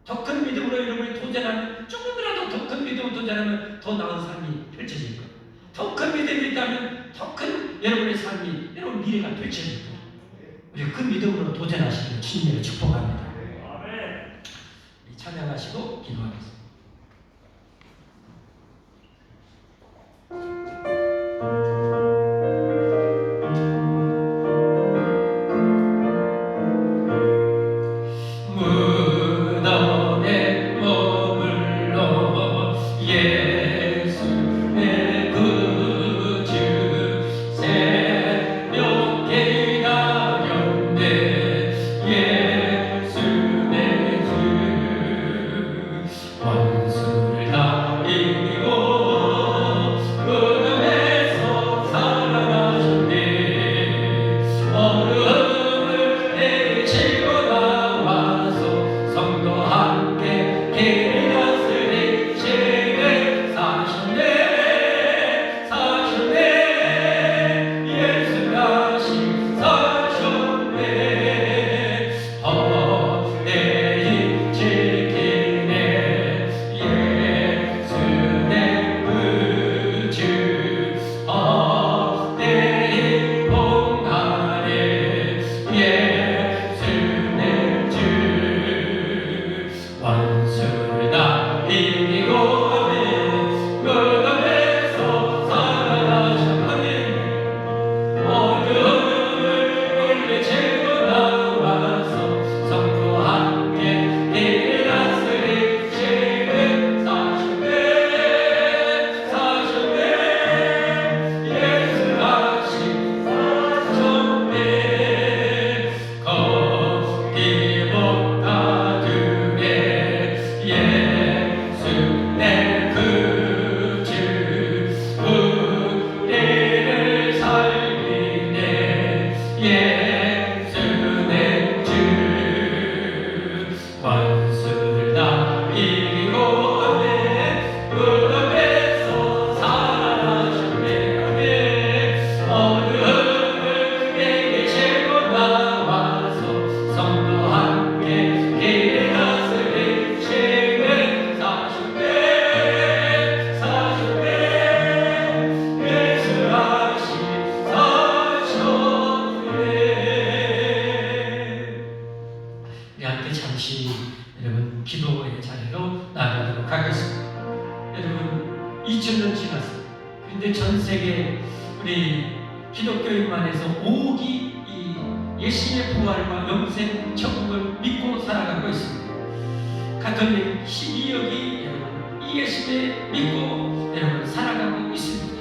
더 큰 믿음으로 여러분이 도전하면 조금이라도 더 큰 믿음으로 도전하면 더 나은 삶이 펼쳐질 거예요. 더 큰 믿음이 있다면 더 큰 여러분의 삶이 여러분 미래가 펼쳐질 거예요. 우리 그 믿음으로 도전하시길 주님을 축복합니다. 찬양하시고 기도하겠습니다. 무덤에 머물러 예수의 그 주 새벽에 가련된 예수의 주 현재 우리 기독교인만에서 5억이 이 예수님의 부활과 영생 천국을 믿고 살아가고 있습니다. 가톨릭 12억이 여러분 이 예수님을 믿고 여러분 살아가고 있습니다.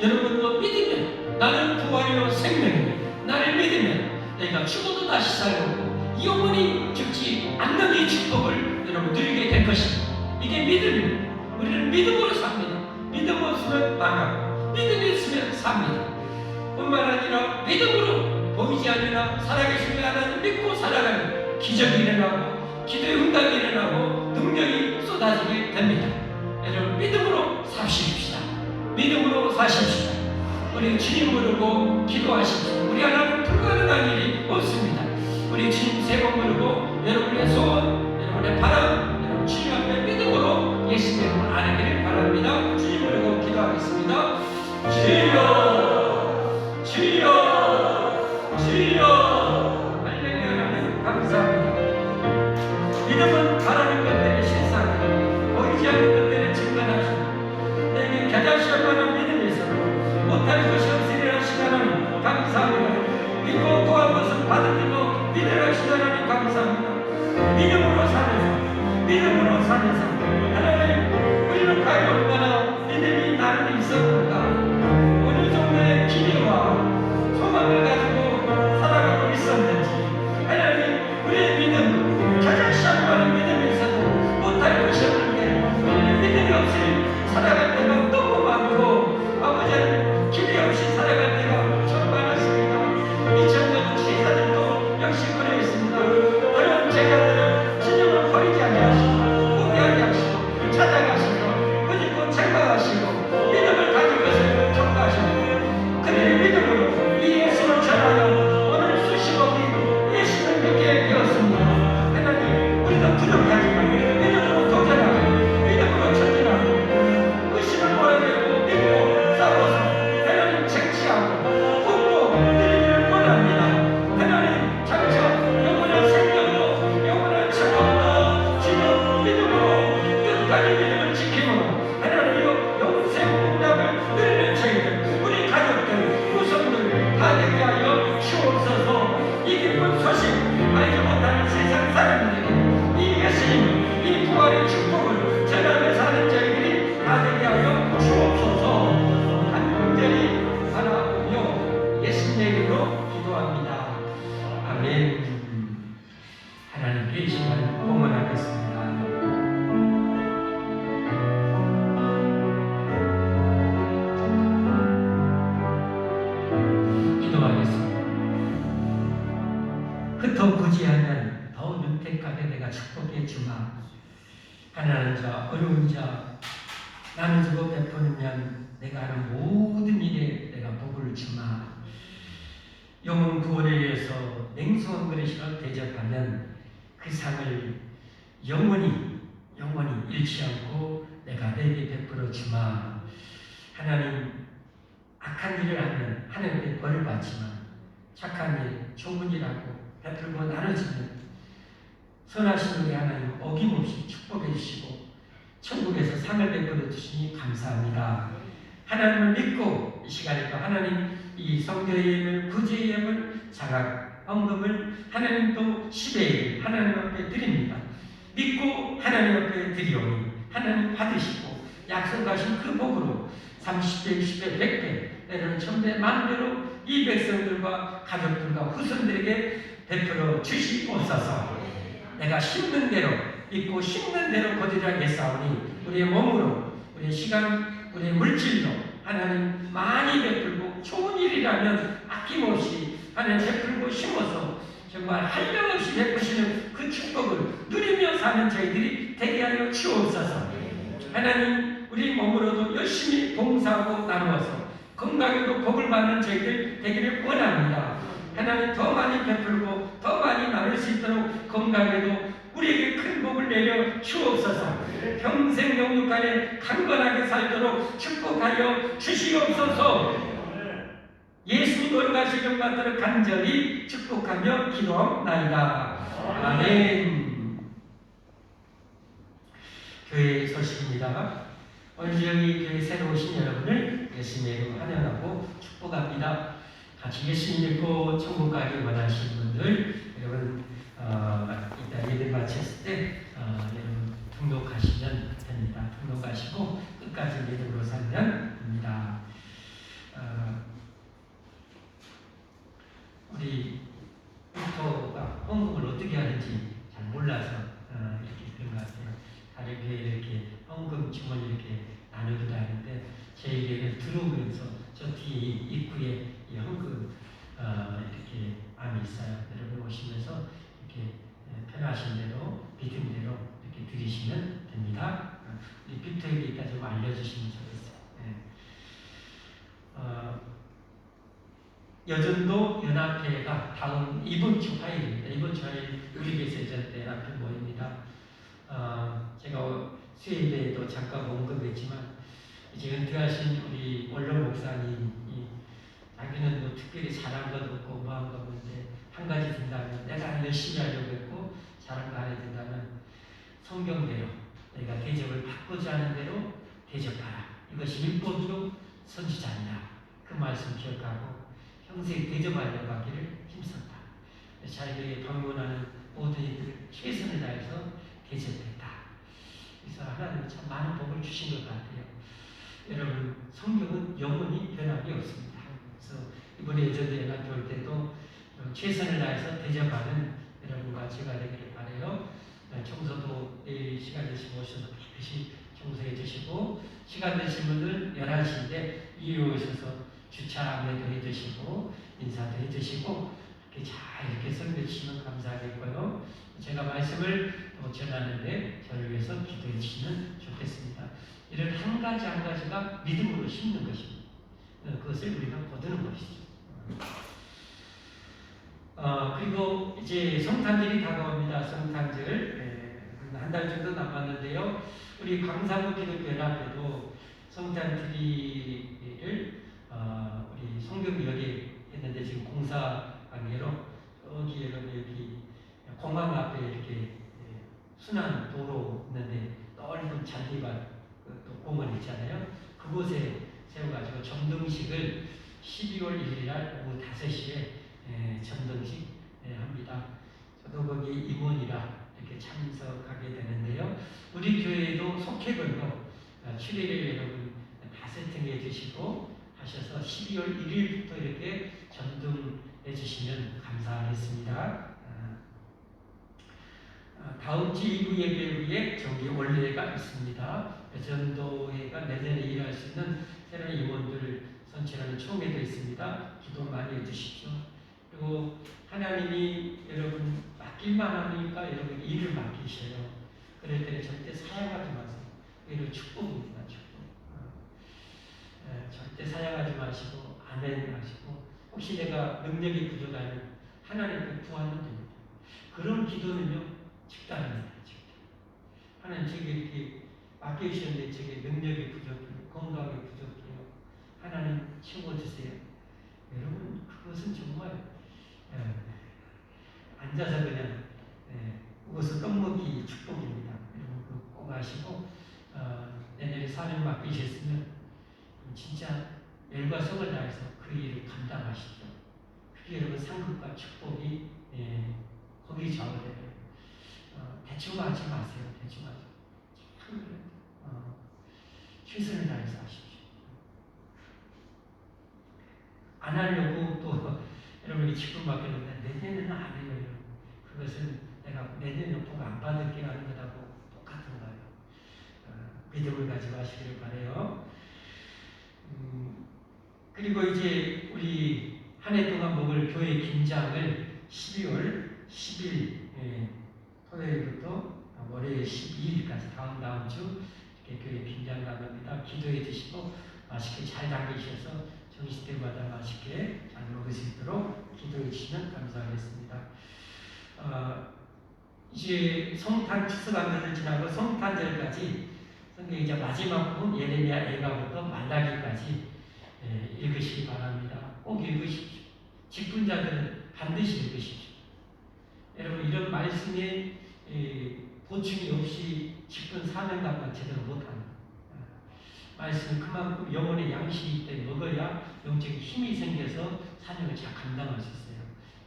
여러분도 믿으면 나는 부활이요 생명이며 나를 믿으면 내가 죽어도 다시 살고 영원히 죽지 않는 이 축복을 여러분 누리게 될 것입니다. 이게 믿음입니다. 우리는 믿음으로 삽니다. 믿음 없으면 망하고 믿음이 있으면 삽니다. 뿐만 아니라 믿음으로 보이지 않으나 살아계신 하나님 믿고 살아가는 기적이 일어나고 기도의 응답이 일어나고 능력이 쏟아지게 됩니다. 여러분 믿음으로 사십시다. 믿음으로 사십시다. 우리 주님 부르고 기도하십시오. 우리 하나님 불가능한 일이 없습니다. 우리 주님 세 번 부르고 여러분의 소원, 여러분의 바람, 여러분 주님 앞에 믿음으로 예수님의 이름을 안기를 바랍니다. 주님 부르고 기도하겠습니다. 주여, 주여, 주여. 할렐루야 하나님 감사합니다. 믿음은 바라는 것들을 실상하고 보이지 않는 것들을 증거하시고 내게 겨자씨만한 믿음이 있어도 못할 것이 없으리라 하시나니 감사합니다. 믿고 구한 것은 받으리고 믿으라 하시나니 감사합니다. 믿음으로 사면서 믿음으로 사면서 하나님 우리는 과연 얼마나 믿음이 나를 있었는가 어느 정도의 기대와 소망을 가지고 살아가고 있었는지 하나님 우리의 믿음 겨자씨만한 믿음이 있어도 못할 것이 없는데 우리의 믿음이 없이 살아갈 때가 너무 많고 아버지는 기대 없이 살아갈 때가 참 많았습니다. 2000년 시사들도 역시 그래 있습니다. 그런 제자들은 주님을 버리지 아니하시고 포기하지 않으시고 찾아가시고 끊임없고 책망하시고 믿음을 가진 것을 평가하시고 그들의 믿음으로 이 예수를 전하여 오늘 수십억이 예수를 믿게 되었습니다. 하나님 우리도 부족하지만 믿음으로 도전하고 믿음으로 전진하고 의심을 몰아내고 믿고 싸워서 하나님 쟁취하고 복고 드리기를 원합니다. 하나님 장차 영원한 생명으로 영원한 축복으로 주님 믿음으로 끝까지 믿음을 지키고 하나님이여 영생 응답을 누리는 저희들 우리 가족들 후손들 다 되게 하여 주옵소서. 이 기쁜 소식 알지 못하는 세상 사람들에게 이 예수님 이 부활의 축복을 전하며 사는 저희들이 다 되게 하여 주옵소서. 간절히 바라보며 예수님의 이름으로 기도합니다. 아멘. 하나님께 이 시간 봉헌하겠습니다. 기도하겠습니다. 흩어 구제하면 더 윤택하게 내가 축복해 주마. 가난한 자, 어려운 자, 나눠주고 베푸면 내가 하는 모든 일에 내가 복을 주마. 영혼 구원을 위해서 냉소한 그릇이라 대접하면 그 상을 영원히 잃지 않고 내가 내게 베풀어 주마. 하나님 악한 일을 하면 하나님께 벌을 받지만 착한 일, 좋은 일하고 베풀고 나눠주면 선하신 우리 하나님 어김없이 축복해 주시고 천국에서 상을 베풀어 주시니 감사합니다. 하나님을 믿고 이 시간에도 하나님 이 성도의 구제의 예물 자각 헌금을 하나님도 10의 하나님 앞에 드립니다. 믿고 하나님 앞에 드리오니 하나님 받으시고 약속하신 그 복으로 30배, 60배, 100배 때로는 1000배, 만배로 이 백성들과 가족들과 후손들에게 베풀어 주시옵소서. 내가 심는 대로 믿고 심는 대로 거두자겠사오니 우리의 몸으로 우리의 시간 우리의 물질로 하나님 많이 베풀고 좋은 일이라면 아낌없이 하나님 베풀고 심어서 정말 한량없이 베푸시는 그 축복을 누리며 사는 저희들이 되게 하여 주옵소서. 하나님 우리 몸으로도 열심히 봉사하고 나누어서 건강에도 복을 받는 저희들 되기를 원합니다. 하나님 더 많이 베풀고 더 많이 나눌 수 있도록 건강에도 우리에게 큰 복을 내려 주옵소서. 평생 영육 안에 강건하게 살도록 축복하여 주시옵소서. 예수님 돌아가신 것 받도록 간절히 축복하며 기도하옵나이다. 아멘. 교회 소식입니다. 오늘 여기 교회 새로 오신 여러분을 예수님의 이름으로 환영하고 축복합니다. 같이 예수님 믿고 천국 가기 원하시는 분들 여러분 이따 예배 마쳤을 때 여러분 등록하시면 됩니다. 등록하시고 끝까지 믿음으로 살면 됩니다. 우리 빅터가 헌금을 어떻게 하는지 잘 몰라서 이렇게 그런 것 같아요. 다른 교회 이렇게 헌금 주머니 이렇게 나누기도 하는데 제 교회는 들어오면서 저 뒤에 입구에 이 헌금 이렇게 암이 있어요. 여러분 오시면서 이렇게 편하신 대로 믿음대로 이렇게 드리시면 됩니다. 우리 빅터에게 이따 좀 알려주시면 좋겠어요. 여전도 연합회가 이번 주 화요일입니다. 이번 주 화요일 우리 교회에서 연합회 모입니다. 제가 수요일에도 잠깐 언급했지만 이제 은퇴하신 우리 원로 목사님이 자기는 뭐 특별히 잘한 것 없고 뭐 한 것 없는데 한 가지 된다면 내가 열심히 하려고 했고 잘한 거 하나 된다면 성경대로 내가 대접을 받고자 하는 대로 대접하라. 이것이 율법으로 선지자니라. 그 말씀 기억하고 평생 대접하려고 하기를 힘썼다. 자기에게 방문하는 모든 이들 최선을 다해서 대접했다. 그래서 하나님은 참 많은 복을 주신 것 같아요. 여러분 성경은 영원히 변함이 없습니다. 그래서 이번에 예전도 연합회 올 때도 최선을 다해서 대접하는 여러분과 제가 되기를 바라요. 청소도 내일 시간 되시면 오셔서 깨끗이 청소해 주시고 시간 되신 분들 11시인데 이리 오셔서 주차 안내도 해주시고 인사도 해주시고 이렇게 잘 이렇게 설교해 주시면 감사하겠고요. 제가 말씀을 전하는데 저를 위해서 기도해 주시면 좋겠습니다. 이런 한 가지 한 가지가 믿음으로 심는 것입니다. 그것을 우리가 거두는 것이죠. 그리고 이제 성탄절이 다가옵니다. 성탄절 한 달 정도 남았는데요. 우리 광산구 기독교연합회도 성탄트리를 우리 성경역에 했는데 지금 공사 관계로 여기 여기 공항 앞에 이렇게 순환 도로 있는데 넓은 잔디밭 또 공원 있잖아요. 그곳에 세워가지고 점등식을 12월 1일 날 오후 5시에 점등식 합니다. 저도 거기 임원이라 이렇게 참석하게 되는데요. 우리 교회도 속회별로 7일을 여러분 다 세팅해 주시고 하셔서 12월 1일부터 이렇게 점등해 주시면 감사하겠습니다. 다음 주 2부 예배 후에 정기 원례가 있습니다. 전도회가 내년에 일할 수 있는 새로운 임원들 선출하는 총회도 있습니다. 기도 많이 해주십시오. 그리고 하나님이 여러분 맡길만 하니까 여러분 일을 맡기셔요. 그럴 때는 절대 사양하지 마세요. 이런 축복입니다. 축복. 절대 사양하지 마시고 아멘 하시고 혹시 내가 능력이 부족하면 하나님께 구하면 됩니다. 그런 기도는요 직단입니다. 하나님 제게 이렇게 맡겨주셨는데 제게 능력이 부족해요. 건강이 부족해요. 하나님 채워주세요. 여러분 그것은 정말 앉아서 그냥 그것은 떡먹기 축복입니다. 여러분 꼭 하시고 내년에 사명 맡기셨으면 진짜 열과 성을 다해서 그 일을 감당하시죠. 그게 여러분 상급과 축복이 거기 좌우돼요. 대충 하지 마세요. 대충 하지 마세요. 최선을 다해서 하십시오. 안 하려고 또 여러분이 직분 맡겼는데 내년에는 안 해요. 여러분. 그것은 내가 내년에 복 안 받을게 하는 것하고 똑같은 거예요. 믿음을 가지고 하시기를 바라요. 그리고 이제 우리 한 해 동안 먹을 교회 김장을 12월 10일 토요일부터 월요일 12일까지 다음 주 이렇게 교회 김장 나갑니다. 기도해 주시고 맛있게 잘 담기셔서 정시 때마다 맛있게 잘 먹을 수 있도록 기도해 주시면 감사하겠습니다. 이제 성탄 추수감사를 지나고 성탄절까지 성경 이제 마지막 부분 예레미야 예가부터 말라기까지 읽으시기 바랍니다. 꼭 읽으십시오. 직분자들은 반드시 읽으십시오. 여러분 이런 말씀에 보충이 없이 직분 사명감만 제대로 못합니다. 말씀이 그만큼 영혼의 양식이기 때문에 먹어야 영적인 힘이 생겨서 사명을 잘 감당할 수 있어요.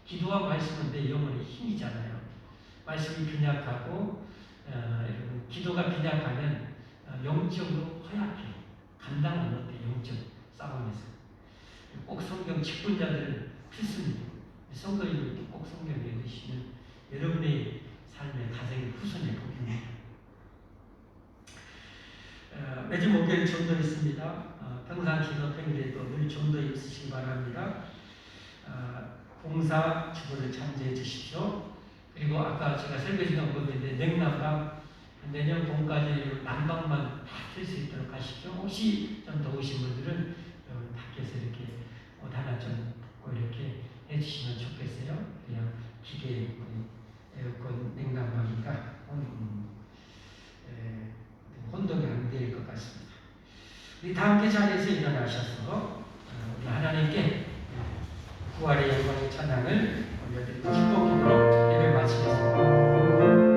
기도와 말씀은 내 영혼의 힘이잖아요. 말씀이 빈약하고 여러분 기도가 빈약하면 영적으로 허약해요. 감당을 못해 영적 싸움에서. 꼭 성경 직분자들은 필수입니다. 선거인들도 꼭 성경 읽으시면 여러분의 삶의 가정의 후손의 복입니다. 매주 목요일 전도 있습니다. 평상시도 평일에도 늘 전도 있으시기 바랍니다. 봉사 주보를 참조해 주십시오. 그리고 아까 제가 설교 시간 보는데 냉난방 내년 봄까지 난방만 틀 수 있도록 하십시오. 혹시 좀 더우신 분들은 밖에서 이렇게 옷 하나 좀 입고 이렇게 해주시면 좋겠어요. 그냥 기계 에어컨 냉난방이니까 혼동이 안 될 것 같습니다. 우리 다 함께 자리에서 일어나셔서 우리 하나님께 부활의 영광의 찬양을 올려드리고 축복으로 예배 마치겠습니다.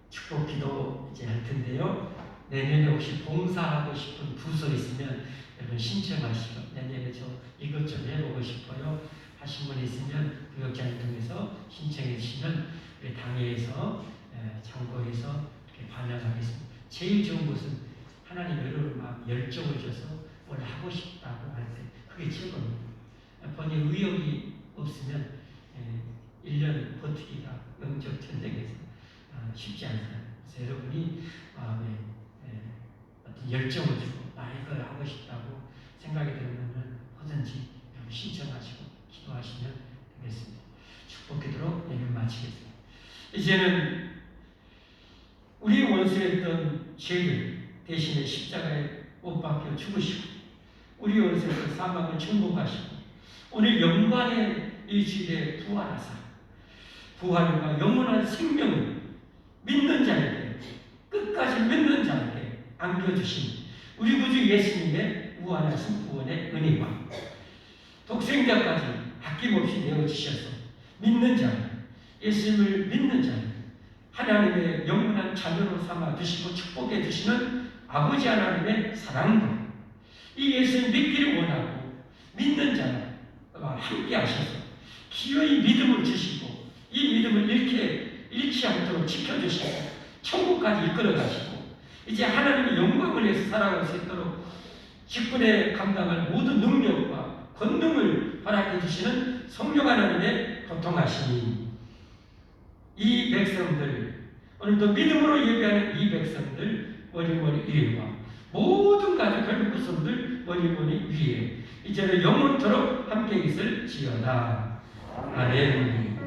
축복기도 이제 할 텐데요. 내년에 혹시 봉사하고 싶은 부서 있으면 여러분 신청하시고 내년에 저 이것 좀 해보고 싶어요 하신 분 있으면 교역장을 통해서 신청해 주시면 우리 당회에서 참고해서 이렇게 반영하겠습니다. 제일 좋은 것은 하나님 여러분 막 열정을 줘서 뭘 하고 싶다고 할 때 그게 최고입니다. 본인 의욕이 없으면 1년 버티기가 영적 전쟁에서 쉽지 않아요. 그래서 여러분이 마음에 어떤 열정을 주고 나 이걸 하고 싶다고 생각이 들면 뭐든지 신청하시고 기도하시면 되겠습니다. 축복기도로 예배 마치겠습니다. 이제는 우리 원수였던 죄를 대신에 십자가에 못 박혀 죽으시고 우리 원수였던 사망을 정복하시고 오늘 영광의 이 주일에 부활하사 부활과 영원한 생명을 믿는 자에게 끝까지 믿는 자에게 안겨주신 우리 구주 예수님의 무한하신 구원의 은혜와 독생자까지 아낌없이 내어주셔서 믿는 자, 예수님을 믿는 자, 하나님의 영원한 자녀로 삼아 주시고 축복해 주시는 아버지 하나님의 사랑과 이 예수님 믿기를 원하고 믿는 자와 함께 하셔서 기어이 믿음을 주시고 이 믿음을 잃지 않도록 지켜주시고 천국까지 이끌어 가시고 이제 하나님의 영광을 위해서 살아갈 수 있도록 직분에 감당할 모든 능력과 권능을 허락해 주시는 성령 하나님의 고통하시니 이 백성들 오늘도 믿음으로 예배하는 이 백성들 머리머리 위에와 모든 가족 결국 구성들 머리머리 위에 이제는 영원토록 함께 있을지어다. 아멘.